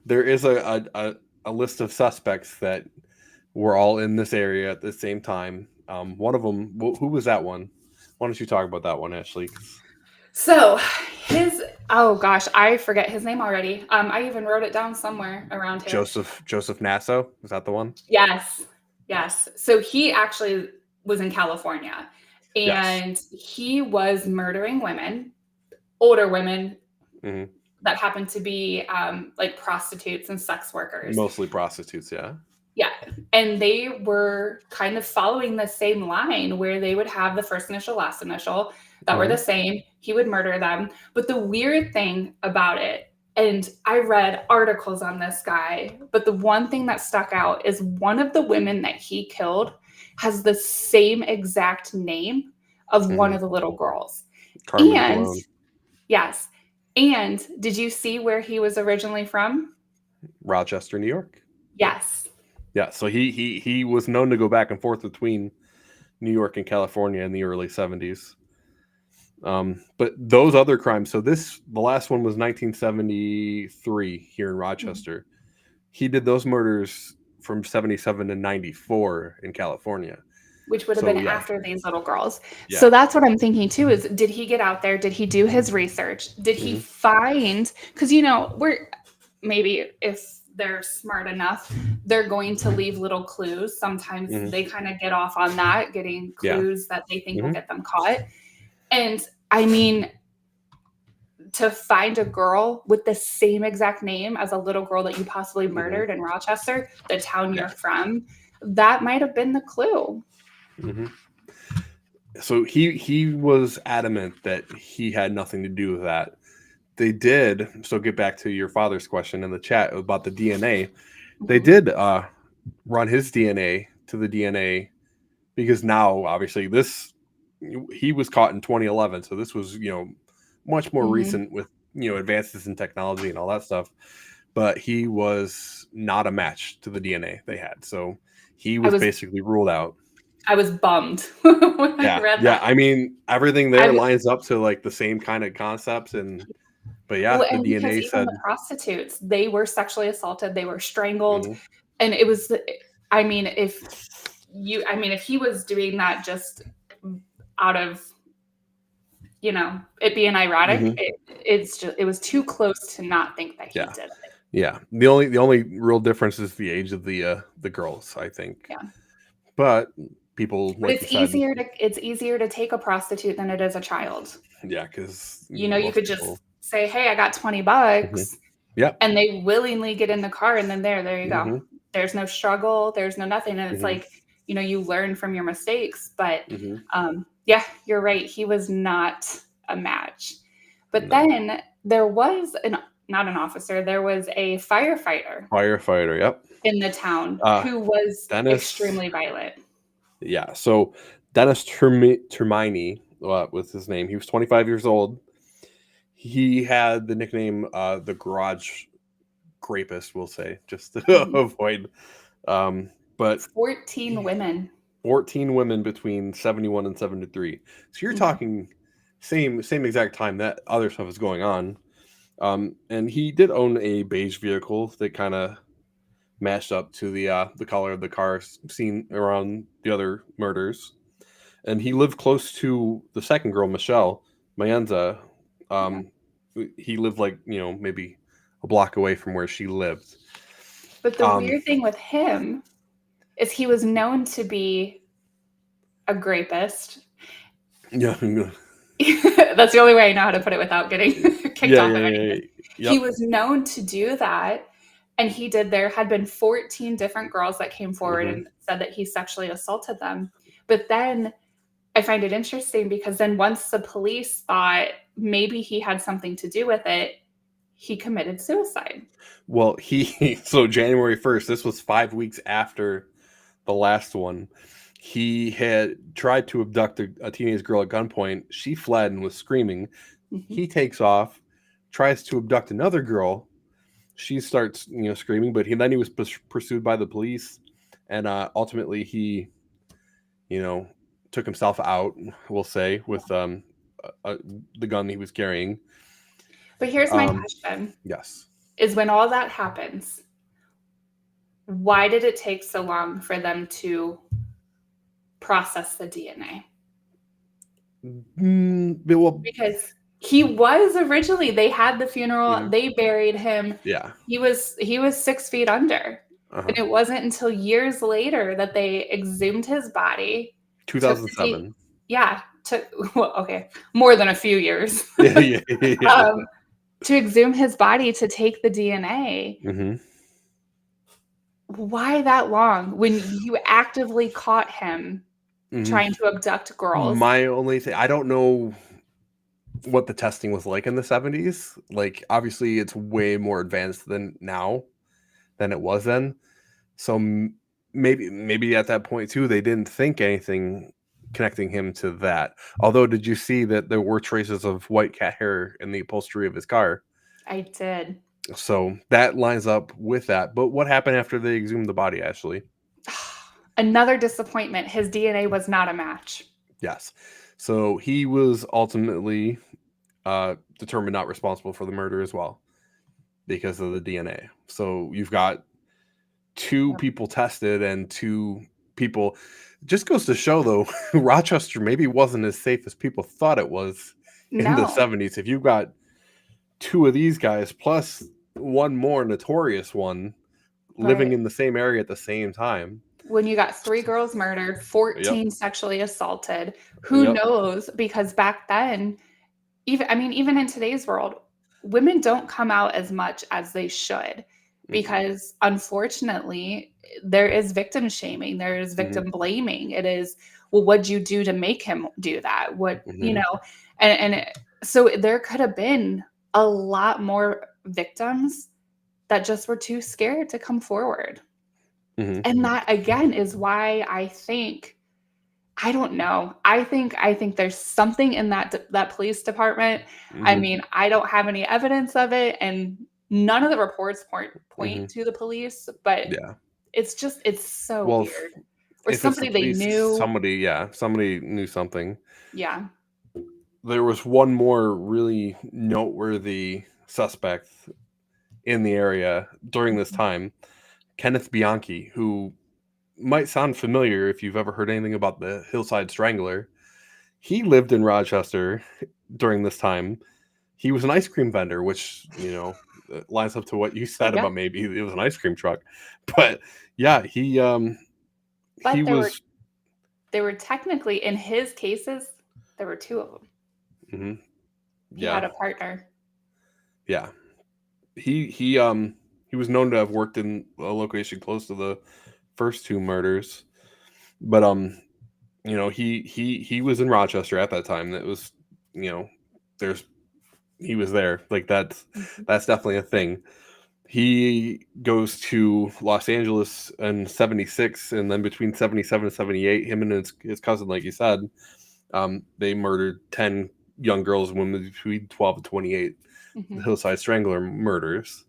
Speaker 2: there is a list of suspects that were all in this area at the same time. One of them, who was that one? Why don't you talk about that one, Ashley?
Speaker 3: So oh gosh, I forget his name already. I even wrote it down somewhere around here.
Speaker 2: Joseph Nasso, was that the one?
Speaker 3: Yes. So he actually was in California, and he was murdering women, older women that happened to be like prostitutes and sex workers.
Speaker 2: Mostly prostitutes, yeah.
Speaker 3: Yeah. And they were kind of following the same line, where they would have the first initial, last initial that were the same. He would murder them. But the weird thing about it And I read articles on this guy, but the one thing that stuck out is one of the women that he killed has the same exact name of one of the little girls.
Speaker 2: Carmen
Speaker 3: And
Speaker 2: Colon.
Speaker 3: yes. And did you see where he was originally from?
Speaker 2: Rochester, New York.
Speaker 3: Yes.
Speaker 2: Yeah, so he was known to go back and forth between New York and California in the early 70s. But those other crimes, so the last one was 1973 here in Rochester. He did those murders from 77 to 94 in California.
Speaker 3: Which would have been after these little girls.
Speaker 2: Yeah.
Speaker 3: So that's what I'm thinking too, is did he get out there? Did he do his research? Did he find, because, maybe if they're smart enough, they're going to leave little clues. Sometimes they kind of get off on that, getting clues that they think will get them caught. And I mean, to find a girl with the same exact name as a little girl that you possibly murdered in Rochester, the town you're from, that might have been the clue.
Speaker 2: So he was adamant that he had nothing to do with that. They did, so get back to your father's question in the chat about the DNA. They did run his DNA to the DNA, because now obviously he was caught in 2011, so this was much more recent with advances in technology and all that stuff. But he was not a match to the DNA they had, so he was basically ruled out.
Speaker 3: I was bummed when I read that.
Speaker 2: Yeah, I mean, everything there lines up to like the same kind of concepts, but the DNA said
Speaker 3: the prostitutes, they were sexually assaulted, they were strangled, and it was. I mean, if he was doing that just out of it being ironic, it was too close to not think that he did it.
Speaker 2: Yeah, the only real difference is the age of the girls, I think.
Speaker 3: Yeah,
Speaker 2: but people,
Speaker 3: it's easier to take a prostitute than it is a child.
Speaker 2: Yeah, because
Speaker 3: you could just say, "Hey, I got $20."
Speaker 2: Yeah,
Speaker 3: and they willingly get in the car, and then there you go. There's no struggle, there's no nothing, and it's like you learn from your mistakes. But yeah, you're right. He was not a match. But then there was not an officer. There was a firefighter.
Speaker 2: Yep.
Speaker 3: In the town who was extremely violent.
Speaker 2: Yeah. So Dennis Termini was his name. He was 25 years old. He had the nickname the Garage Rapist, we'll say, just to avoid. But
Speaker 3: 14 women.
Speaker 2: 14 women between 71 and 73. So you're talking same exact time that other stuff is going on. And he did own a beige vehicle that kind of matched up to the color of the car seen around the other murders. And he lived close to the second girl, Michelle Maenza. He lived maybe a block away from where she lived.
Speaker 3: But the weird thing with him is he was known to be a rapist.
Speaker 2: Yeah.
Speaker 3: That's the only way I know how to put it without getting kicked off of anything.
Speaker 2: Yep.
Speaker 3: He was known to do that. And there had been 14 different girls that came forward and said that he sexually assaulted them. But then I find it interesting because then once the police thought maybe he had something to do with it, he committed suicide.
Speaker 2: Well, so January 1st, this was 5 weeks after the last one. He had tried to abduct a teenage girl at gunpoint. She fled and was screaming. He takes off, tries to abduct another girl. She starts, screaming, but he was pursued by the police, and ultimately he, took himself out, we'll say, with the gun he was carrying.
Speaker 3: But here's my question.
Speaker 2: Yes.
Speaker 3: Is when all that happens, why did it take so long for them to process the DNA? Because he was originally, they had the funeral, they buried him.
Speaker 2: Yeah.
Speaker 3: He was 6 feet under. And it wasn't until years later that they exhumed his body.
Speaker 2: 2007.
Speaker 3: More than a few years.
Speaker 2: Yeah.
Speaker 3: To exhume his body to take the DNA. Why that long when you actively caught him trying to abduct girls?
Speaker 2: My only thing, I don't know what the testing was like in the 70s. Like, obviously, it's way more advanced than it was then. So maybe at that point too, they didn't think anything connecting him to that. Although, did you see that there were traces of white cat hair in the upholstery of his car?
Speaker 3: I did.
Speaker 2: So that lines up with that. But what happened after they exhumed the body, Ashley?
Speaker 3: Another disappointment. His DNA was not a match.
Speaker 2: Yes. So he was ultimately determined not responsible for the murder as well because of the DNA. So you've got two people tested and two people. Just goes to show, though, Rochester maybe wasn't as safe as people thought it was in the 70s. If you've got two of these guys plus one more notorious one living in the same area at the same time.
Speaker 3: When you got 3 girls murdered, 14 sexually assaulted, who knows? Because back then, even in today's world, women don't come out as much as they should because unfortunately there is victim shaming, there is victim blaming. It is, well, what'd you do to make him do that? What, so there could have been a lot more victims that just were too scared to come forward. And that again is why I think, I don't know. I think there's something in that police department. I mean, I don't have any evidence of it, and none of the reports point to the police, but it's so weird. Or somebody they knew.
Speaker 2: Somebody knew something.
Speaker 3: Yeah.
Speaker 2: There was one more really noteworthy suspect in the area during this time, Kenneth Bianchi, who might sound familiar if you've ever heard anything about the Hillside Strangler. He lived in Rochester during this time. He was an ice cream vendor, which, lines up to what you said about maybe it was an ice cream truck. But yeah,
Speaker 3: they were technically, in his cases, there were 2 of them. He had a partner.
Speaker 2: Yeah. He was known to have worked in a location close to the first 2 murders, but he was in Rochester at that time. That was, he was there. Like that's definitely a thing. He goes to Los Angeles in 76, and then between 77 and 78, him and his cousin, like you said, they murdered 10 young girls and women between 12 and 28. The Hillside Strangler murders.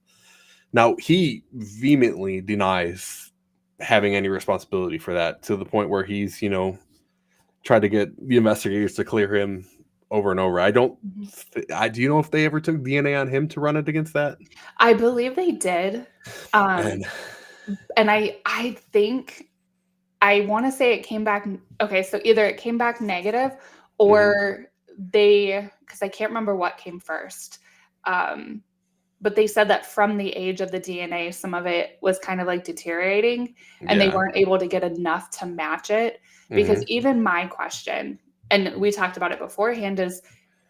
Speaker 2: Now, he vehemently denies having any responsibility for that, to the point where he's, tried to get the investigators to clear him over and over. do you know if they ever took DNA on him to run it against that?
Speaker 3: I believe they did. And I think, I want to say it came back. Okay, so either it came back negative or because I can't remember what came first. But they said that from the age of the DNA, some of it was kind of like deteriorating and they weren't able to get enough to match it. Because even my question, and we talked about it beforehand, is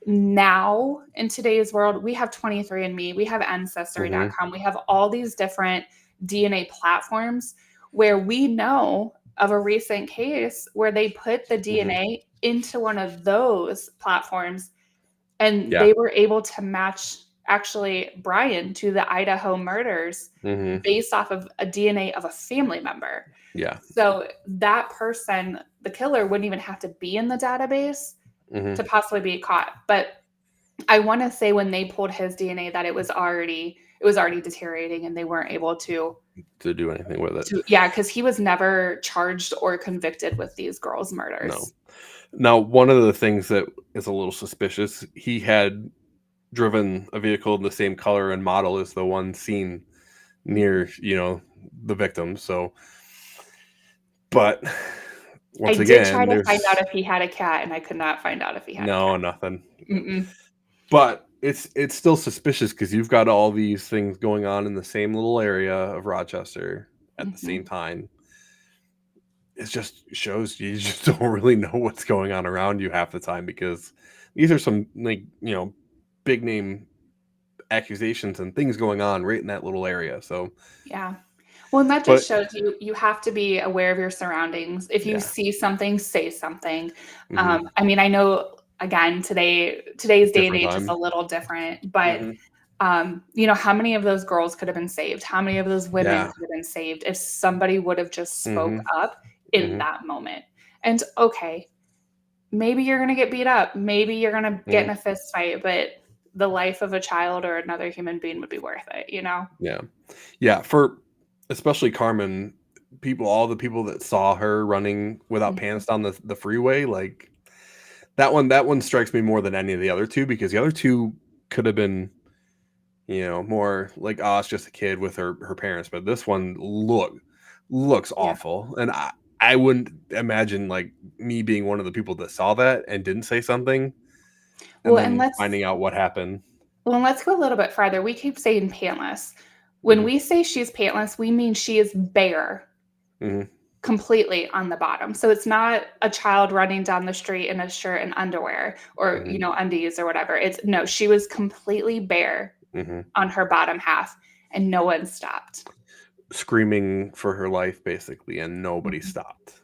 Speaker 3: now in today's world, we have 23andMe, we have Ancestry.com, we have all these different DNA platforms where we know of a recent case where they put the DNA into one of those platforms and they were able to match actually Brian to the Idaho murders based off of a DNA of a family member.
Speaker 2: Yeah.
Speaker 3: So that person, the killer, wouldn't even have to be in the database to possibly be caught. But I want to say when they pulled his DNA that it was already deteriorating and they weren't able to
Speaker 2: do anything with it.
Speaker 3: Because he was never charged or convicted with these girls' murders.
Speaker 2: No. Now, one of the things that is a little suspicious, he had driven a vehicle in the same color and model as the one seen near, the victim. So, but once again,
Speaker 3: I did try to find out if he had a cat, and I could not find out if he had a cat.
Speaker 2: Nothing. But it's still suspicious because you've got all these things going on in the same little area of Rochester at the same time. It just shows you just don't really know what's going on around you half the time, because these are some big name accusations and things going on right in that little area. So
Speaker 3: well, and that just shows you have to be aware of your surroundings. If you see something, say something. I mean, I know again, today's day and
Speaker 2: Different
Speaker 3: age is a
Speaker 2: time.
Speaker 3: little different, but
Speaker 2: Mhm.
Speaker 3: you know, how many of those girls could have been saved? How many of those women
Speaker 2: Yeah.
Speaker 3: could have been saved if somebody would have just spoke
Speaker 2: Mhm.
Speaker 3: up in
Speaker 2: Mhm.
Speaker 3: that moment? And okay, maybe you're gonna get beat up, maybe you're gonna get in
Speaker 2: Mhm.
Speaker 3: a fist fight, but the life of a child or another human being would be worth it, you know?
Speaker 2: Yeah. Yeah, for especially Carmen, all the people that saw her running without
Speaker 3: Mhm.
Speaker 2: pants down the freeway, like, that one strikes me more than any of the other 2 because the other 2 could have been, more like, "Oh, it's just a kid with her parents," but this one looks
Speaker 3: Yeah.
Speaker 2: awful, and I wouldn't imagine, like, me being one of the people that saw that and didn't say something, and
Speaker 3: Well, and
Speaker 2: then finding out what happened.
Speaker 3: let's go a little bit farther. We keep saying pantless. When
Speaker 2: Mhm.
Speaker 3: we say she's pantless, we mean she is bare
Speaker 2: Mhm.
Speaker 3: completely on the bottom. So it's not a child running down the street in a shirt and underwear or, you
Speaker 2: Mhm.
Speaker 3: know, undies or whatever. It's no, she was completely bare
Speaker 2: Mhm.
Speaker 3: on her bottom half and no one stopped.
Speaker 2: Screaming for her life basically, and nobody
Speaker 3: Mhm.
Speaker 2: stopped.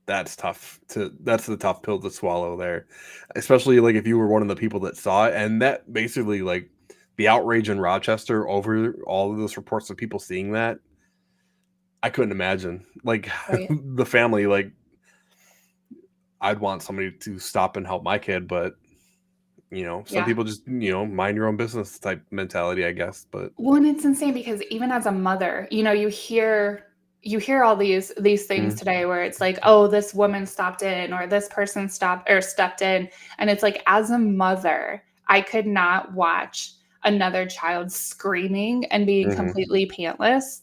Speaker 2: That's the tough pill to swallow there, especially, like, if you were one of the people that saw it, and that basically, like, the outrage in Rochester over all of those reports of people seeing that, I couldn't imagine. Like,
Speaker 3: Right.
Speaker 2: the family, like, I'd want somebody to stop and help my kid, but, some
Speaker 3: Yeah.
Speaker 2: people just, mind your own business type mentality, I guess, but
Speaker 3: Well, and it's insane because even as a mother, you know, you hear all these things
Speaker 2: Mhm.
Speaker 3: today where it's like, "Oh, this woman stopped in," or "This person stopped or stepped in." And it's like, as a mother, I could not watch another child screaming and being
Speaker 2: Mhm.
Speaker 3: completely pantless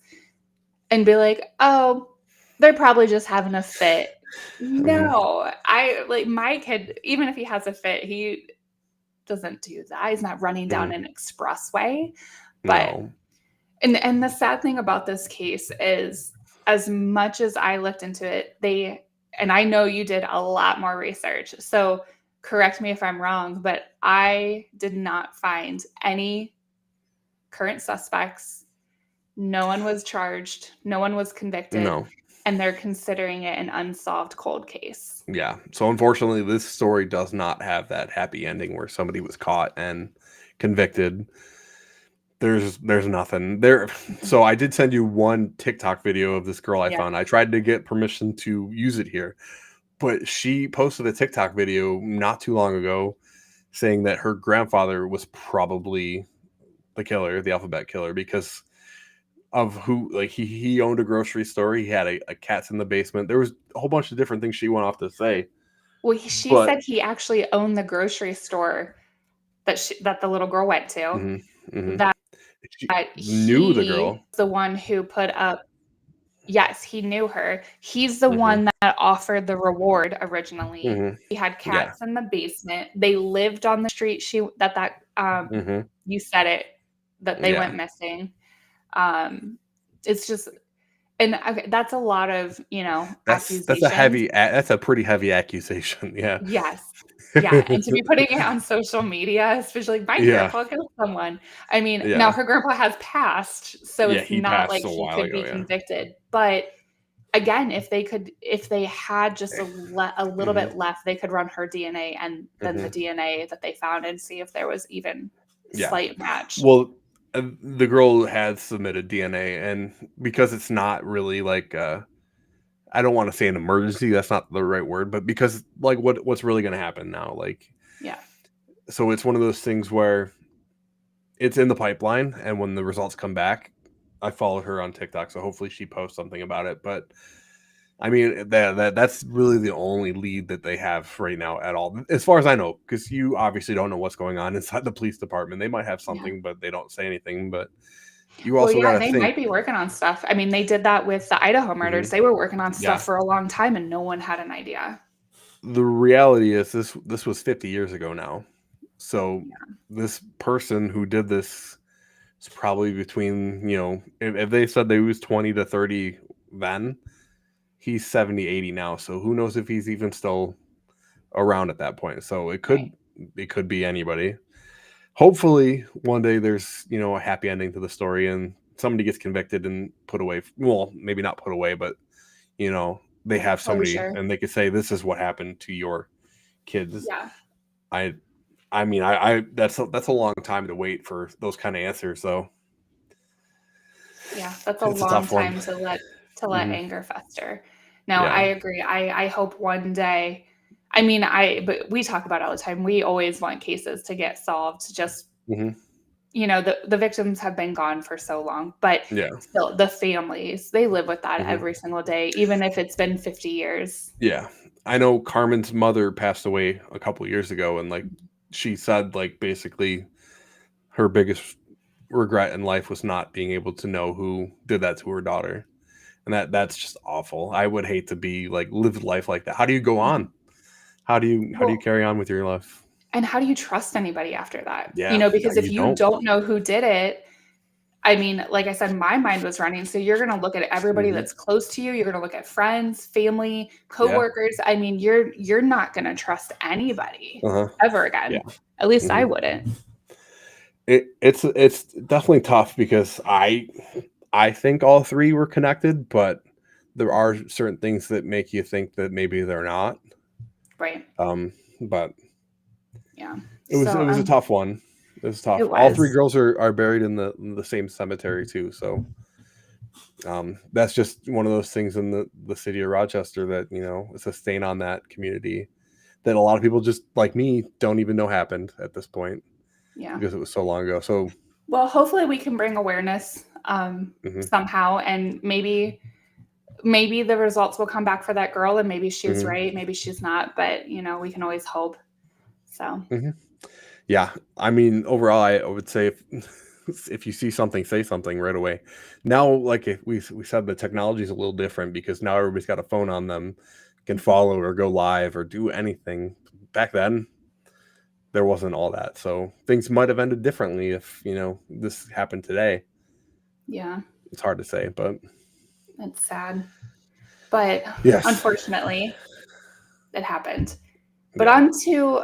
Speaker 3: and be like, "Oh, they're probably just having a fit."
Speaker 2: Mhm.
Speaker 3: No, I like my kid, even if he has a fit, he doesn't do that. He's not running down
Speaker 2: Mhm.
Speaker 3: an expressway. But
Speaker 2: No.
Speaker 3: and the sad thing about this case is as much as I looked into it, and I know you did a lot more research. So correct me if I'm wrong, but I did not find any current suspects. No one was charged, no one was convicted,
Speaker 2: No.
Speaker 3: and they're considering it an unsolved cold case.
Speaker 2: Yeah. So unfortunately, this story does not have that happy ending where somebody was caught and convicted. There's nothing there. So I did send you one TikTok video of this girl I
Speaker 3: Yeah.
Speaker 2: found. I tried to get permission to use it here, but she posted a TikTok video not too long ago saying that her grandfather was probably the killer, the alphabet killer, because of who, like, he owned a grocery store. He had a cats in the basement. There was a whole bunch of different things she went off to say,
Speaker 3: Well, she
Speaker 2: but
Speaker 3: said he actually owned the grocery store that the little girl went to,
Speaker 2: mhm, mhm.
Speaker 3: that
Speaker 2: She knew the
Speaker 3: he
Speaker 2: girl.
Speaker 3: the one who put up. Yes, he knew her. He's the
Speaker 2: Mhm,
Speaker 3: one that offered the reward originally.
Speaker 2: mhm.
Speaker 3: He had
Speaker 2: Yeah.
Speaker 3: cats in the basement. They lived on the street
Speaker 2: Mhm.
Speaker 3: you said it, that they
Speaker 2: Yeah.
Speaker 3: went missing. Um, it's just and okay, that's a lot of, you know, accusations.
Speaker 2: That's a pretty heavy accusation, yeah.
Speaker 3: Yes. Yeah, and to be putting it on social media, especially like, "My
Speaker 2: Yeah,
Speaker 3: grandpa killed someone." I mean, now
Speaker 2: yeah.
Speaker 3: her grandpa has passed, so
Speaker 2: Yeah,
Speaker 3: it's
Speaker 2: he
Speaker 3: not
Speaker 2: passed
Speaker 3: like
Speaker 2: a
Speaker 3: he
Speaker 2: while
Speaker 3: could
Speaker 2: ago,
Speaker 3: be
Speaker 2: yeah.
Speaker 3: convicted, but again, if they had just a little
Speaker 2: Mhm,
Speaker 3: bit left, they could run her DNA and then the
Speaker 2: mhm.
Speaker 3: DNA that they found and see if there was even
Speaker 2: Yeah.
Speaker 3: slight match.
Speaker 2: Well, the girl had submitted DNA, and because it's not really like, I don't wanna say an emergency, that's not the right word, but because, like, what's really gonna happen now, like,
Speaker 3: Yeah,
Speaker 2: so it's one of those things where it's in the pipeline, and when the results come back, I follow her on TikTok, so hopefully she posts something about it, but I mean, that's really the only lead that they have right now at all, as far as I know, because you obviously don't know what's going on inside the police department. They might have
Speaker 3: yeah.
Speaker 2: something, but they don't say anything. But you
Speaker 3: Well,
Speaker 2: also got
Speaker 3: yeah,
Speaker 2: to
Speaker 3: they
Speaker 2: think,
Speaker 3: might be working on stuff. I mean, they did that with the Idaho murders.
Speaker 2: mhm,
Speaker 3: They were working on stuff
Speaker 2: yeah.
Speaker 3: for a long time and no one had an idea.
Speaker 2: The reality is this was 50 years ago now, so
Speaker 3: Yeah,
Speaker 2: this person who did this is probably between, if they said they was 20 to 30 then, he's 70, 80 now. So who knows if he's even still around at that point. So
Speaker 3: right.
Speaker 2: it could be anybody. Hopefully one day there's, a happy ending to the story and somebody gets convicted and put away. Well, maybe not put away, but they have somebody
Speaker 3: Closure.
Speaker 2: and they could say this is what happened to your kids.
Speaker 3: Yeah.
Speaker 2: I mean, I that's a long time to wait for those kind of answers, though.
Speaker 3: Yeah, that's a
Speaker 2: It's a
Speaker 3: long
Speaker 2: tough one.
Speaker 3: time to let
Speaker 2: Hmm.
Speaker 3: anger fester. No, I
Speaker 2: Yeah.
Speaker 3: agree. I hope one day. But we talk about it all the time. We always want cases to get solved. Just
Speaker 2: Hmm.
Speaker 3: the victims have been gone for so long, but
Speaker 2: Yeah.
Speaker 3: still, the families, they live with that
Speaker 2: Hmm.
Speaker 3: every single day, even if it's been 50 years.
Speaker 2: Yeah. I know Carmen's mother passed away a couple years ago, and like she said, like basically her biggest regret in life was not being able to know who did that to her daughter. And that's just awful. I would hate to be like live life like that. How do you go on? How do you
Speaker 3: Well,
Speaker 2: carry on with your life?
Speaker 3: and how do you trust anybody after that?
Speaker 2: Yeah,
Speaker 3: Because if
Speaker 2: you
Speaker 3: you
Speaker 2: don't.
Speaker 3: don't know who did it, like I said, my mind was running. So you're going to look at everybody
Speaker 2: Hmm.
Speaker 3: that's close to you. You're going to look at friends, family,
Speaker 2: Yeah.
Speaker 3: coworkers. You're not going to trust anybody
Speaker 2: Uh-huh.
Speaker 3: ever
Speaker 2: Yeah.
Speaker 3: again. At least
Speaker 2: Hmm.
Speaker 3: I wouldn't.
Speaker 2: It's definitely tough because I think all three were connected, but there are certain things that make you think that maybe they're not.
Speaker 3: Right.
Speaker 2: But
Speaker 3: Yeah.
Speaker 2: it was a tough one. It was
Speaker 3: It
Speaker 2: tough. All three
Speaker 3: was.
Speaker 2: girls are buried in the same cemetery too. So that's just one of those things in the city of Rochester that it's a stain on that community that a lot of people just like me don't even know happened at this point
Speaker 3: Yeah.
Speaker 2: because it was so long ago. So
Speaker 3: Well, hopefully we can bring awareness
Speaker 2: mhm,
Speaker 3: somehow, and maybe the results will come back for that girl, and maybe she's
Speaker 2: mhm,
Speaker 3: right, maybe she's not, but we can always hope. So,
Speaker 2: mhm. Yeah, I mean, overall, I would say if you see something, say something right away. Now, like if we said, the technology is a little different because now everybody's got a phone on them, can
Speaker 3: mhm.
Speaker 2: follow or go live or do anything. Back then, there wasn't all that, so things might have ended differently if this happened today.
Speaker 3: Yeah,
Speaker 2: It's hard to say, but
Speaker 3: it's sad, but
Speaker 2: yes,
Speaker 3: unfortunately, it happened. But
Speaker 2: yeah,
Speaker 3: on to,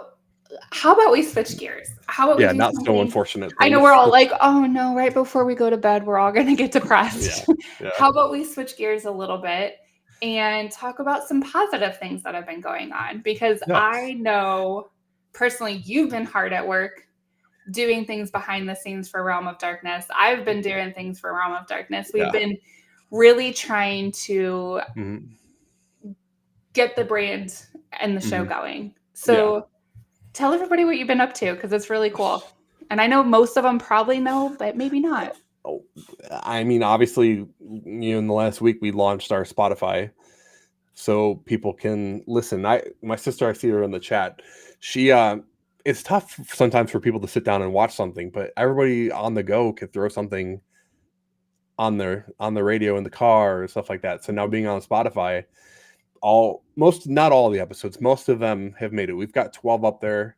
Speaker 3: how about we switch gears? How about we
Speaker 2: yeah,
Speaker 3: do
Speaker 2: not so
Speaker 3: something?
Speaker 2: unfortunate
Speaker 3: I know
Speaker 2: things.
Speaker 3: we're all like, oh no, right before we go to bed, we're all going to get
Speaker 2: Yeah,
Speaker 3: depressed.
Speaker 2: yeah,
Speaker 3: How about we switch gears a little bit and talk about some positive things that have been going on? Because
Speaker 2: yes,
Speaker 3: I know personally you've been hard at work doing things behind the scenes for Realm of Darkness. I've been doing things for Realm of Darkness. We've
Speaker 2: yeah,
Speaker 3: been really trying to
Speaker 2: hmm,
Speaker 3: get the brand and the show
Speaker 2: hmm,
Speaker 3: going.
Speaker 2: yeah.
Speaker 3: So tell everybody what you've been up to, because it's really cool. And I know most of them probably know, but maybe not.
Speaker 2: Oh, I mean, obviously, in the last week we launched our Spotify, so people can listen. My sister, I see her in the chat. She, it's tough sometimes for people to sit down and watch something, but everybody on the go could throw something on the radio in the car or stuff like that. So now being on Spotify, not all the episodes, most of them have made it. We've got 12 up there.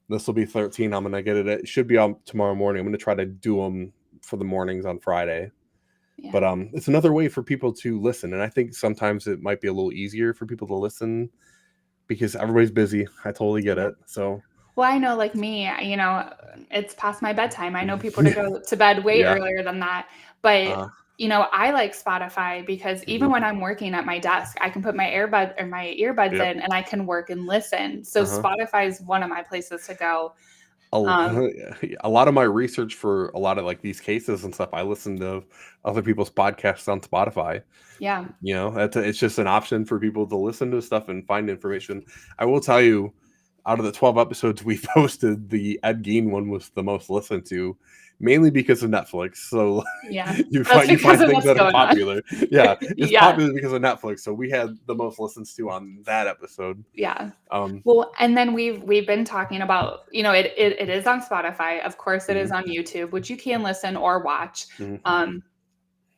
Speaker 2: This will be 13. I'm gonna get it. It should be on tomorrow morning. I'm gonna try to do them for the mornings on Friday.
Speaker 3: Yeah.
Speaker 2: But it's another way for people to listen, and I think sometimes it might be a little easier for people to listen because everybody's busy. I totally get
Speaker 3: Yeah.
Speaker 2: it. So
Speaker 3: Well, I know, like me, it's past my bedtime. I know people to go to bed way
Speaker 2: yeah,
Speaker 3: earlier than that. But,
Speaker 2: uh,
Speaker 3: I like Spotify because even
Speaker 2: mhm,
Speaker 3: when I'm working at my desk, I can put my earbuds
Speaker 2: yep,
Speaker 3: in and I can work and listen. So
Speaker 2: uh-huh.
Speaker 3: Spotify is one of my places to go.
Speaker 2: A,
Speaker 3: Um,
Speaker 2: l- a lot of my research for a lot of like these cases and stuff, I listen to other people's podcasts on Spotify.
Speaker 3: yeah.
Speaker 2: It's just an option for people to listen to stuff and find information. I will tell you, out of the 12 episodes we posted, the Ed Gein one was the most listened to, mainly because of Netflix. So
Speaker 3: Yeah.
Speaker 2: you
Speaker 3: That's
Speaker 2: find
Speaker 3: because of
Speaker 2: things
Speaker 3: what's
Speaker 2: that are
Speaker 3: going on.
Speaker 2: popular. Yeah, it's
Speaker 3: Yeah.
Speaker 2: popular because of Netflix. So we had the most listens to on that episode.
Speaker 3: Yeah.
Speaker 2: Um,
Speaker 3: Well, and then we've been talking about, it is on Spotify. Of course, it is
Speaker 2: mhm,
Speaker 3: on YouTube, which you can listen or watch.
Speaker 2: mhm,
Speaker 3: Um,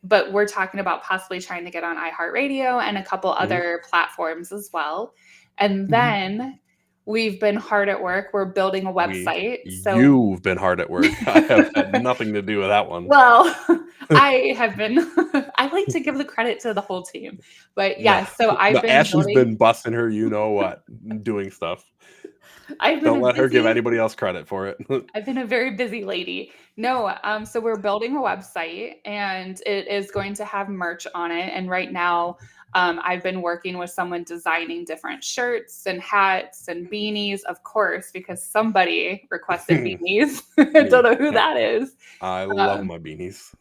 Speaker 3: but we're talking about possibly trying to get on iHeartRadio and a couple
Speaker 2: mhm,
Speaker 3: other platforms as well. And
Speaker 2: mhm.
Speaker 3: then we've been hard at work. We're building a website. So,
Speaker 2: You've been hard at work. I have had nothing to do with that one.
Speaker 3: well, I have been, I like to give the credit to the whole team. But
Speaker 2: No,
Speaker 3: yeah, so
Speaker 2: no.
Speaker 3: I've been
Speaker 2: Ashley's
Speaker 3: building,
Speaker 2: been busting her, you know what, doing stuff.
Speaker 3: I've been
Speaker 2: Don't
Speaker 3: a
Speaker 2: let her give
Speaker 3: busy
Speaker 2: anybody else credit for it.
Speaker 3: I've been a very busy lady. No, so we're building a website and it is going to have merch on it. And right now, I've been working with someone designing different shirts and hats and beanies, of course, because somebody requested beanies. I don't know who that is.
Speaker 2: I love my beanies.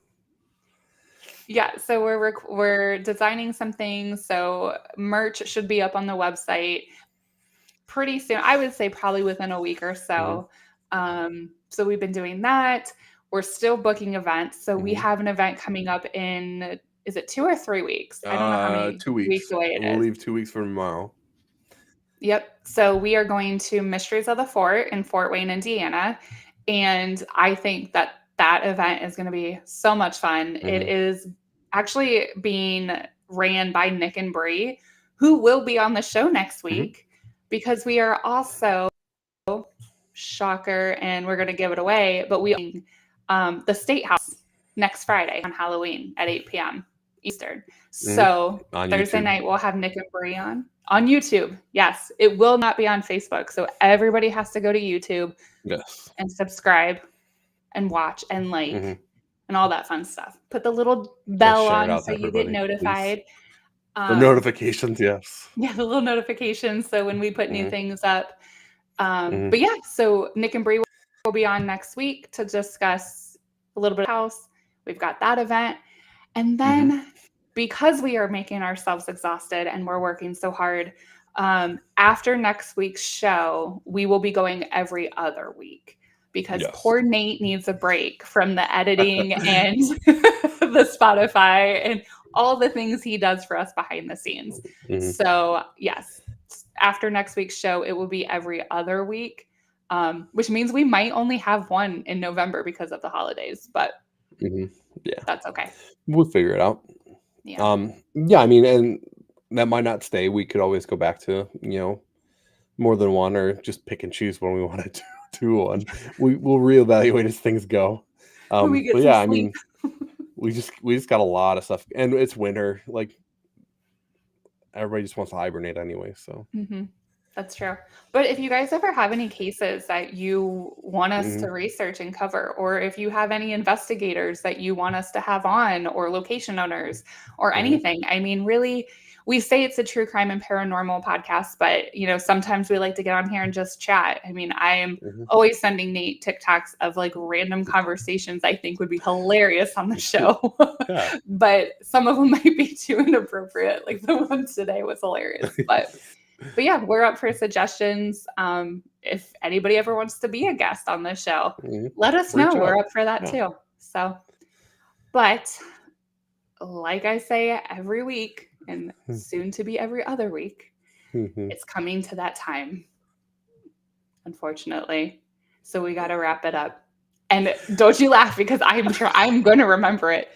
Speaker 3: Yeah, so we're designing some things. So merch should be up on the website pretty soon. I would say probably within a week or so. So we've been doing that. We're still booking events. So we have an event coming up in, is it 2 or 3 weeks? I don't know how many
Speaker 2: 2 weeks
Speaker 3: away it
Speaker 2: we'll
Speaker 3: is.
Speaker 2: leave 2 weeks from tomorrow.
Speaker 3: Yep. So we are going to Mysteries of the Fort in Fort Wayne, Indiana. And I think that event is going to be so much fun. It is actually being ran by Nick and Bree, who will be on the show next week, because we are also, shocker, and we're going to give it away, but we the State House next Friday on Halloween at 8 p.m. Eastern. So on Thursday night, we'll have Nick and Bree on YouTube. Yes, it will not be on Facebook. So everybody has to go to YouTube and subscribe and watch and like and all that fun stuff. Put the little bell on so you get notified.
Speaker 2: The notifications, yes.
Speaker 3: Yeah, the little notifications. So when we put new things up. But yeah, so Nick and Bree will be on next week to discuss a little bit of the house. We've got that event. And then because we are making ourselves exhausted and we're working so hard, after next week's show, we will be going every other week because poor Nate needs a break from the editing and the Spotify and all the things he does for us behind the scenes. So yes, after next week's show, it will be every other week, which means we might only have one in November because of the holidays, but that's okay.
Speaker 2: We'll figure it out. I mean, and that might not stay. We could always go back to, more than one, or just pick and choose when we want to do one. We'll reevaluate as things go. But yeah, I mean, we just got a lot of stuff, and it's winter. Like everybody just wants to hibernate anyway. So
Speaker 3: that's true. But if you guys ever have any cases that you want us to research and cover, or if you have any investigators that you want us to have on, or location owners, or anything, I mean, really, we say it's a true crime and paranormal podcast, but sometimes we like to get on here and just chat. I mean, I am always sending Nate TikToks of like random conversations I think would be hilarious on the show, but some of them might be too inappropriate. Like the one today was hilarious, but yeah, we're up for suggestions. If anybody ever wants to be a guest on the show, let us know. We're up for that too. So, but like I say every week, and soon to be every other week, it's coming to that time, unfortunately. So we got to wrap it up. And don't you laugh, because I'm sure I'm going to remember it.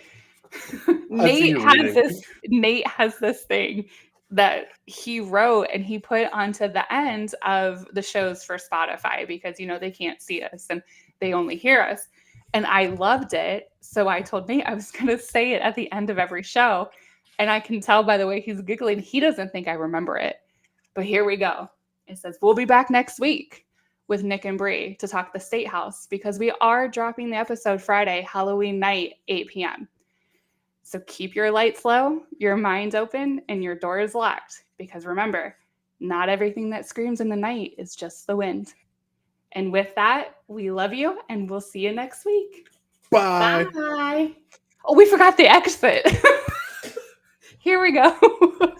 Speaker 3: Nate has this thing that he wrote and he put onto the end of the shows for Spotify, because they can't see us and they only hear us. And I loved it. So I told Nate I was going to say it at the end of every show. And I can tell by the way he's giggling, he doesn't think I remember it. But here we go. It says, we'll be back next week with Nick and Bree to talk the State House, because we are dropping the episode Friday, Halloween night, 8 p.m. So keep your lights low, your mind open, and your doors locked. Because remember, not everything that screams in the night is just the wind. And with that, we love you, and we'll see you next week.
Speaker 2: Bye.
Speaker 3: Bye. Oh, we forgot the exit. Here we go.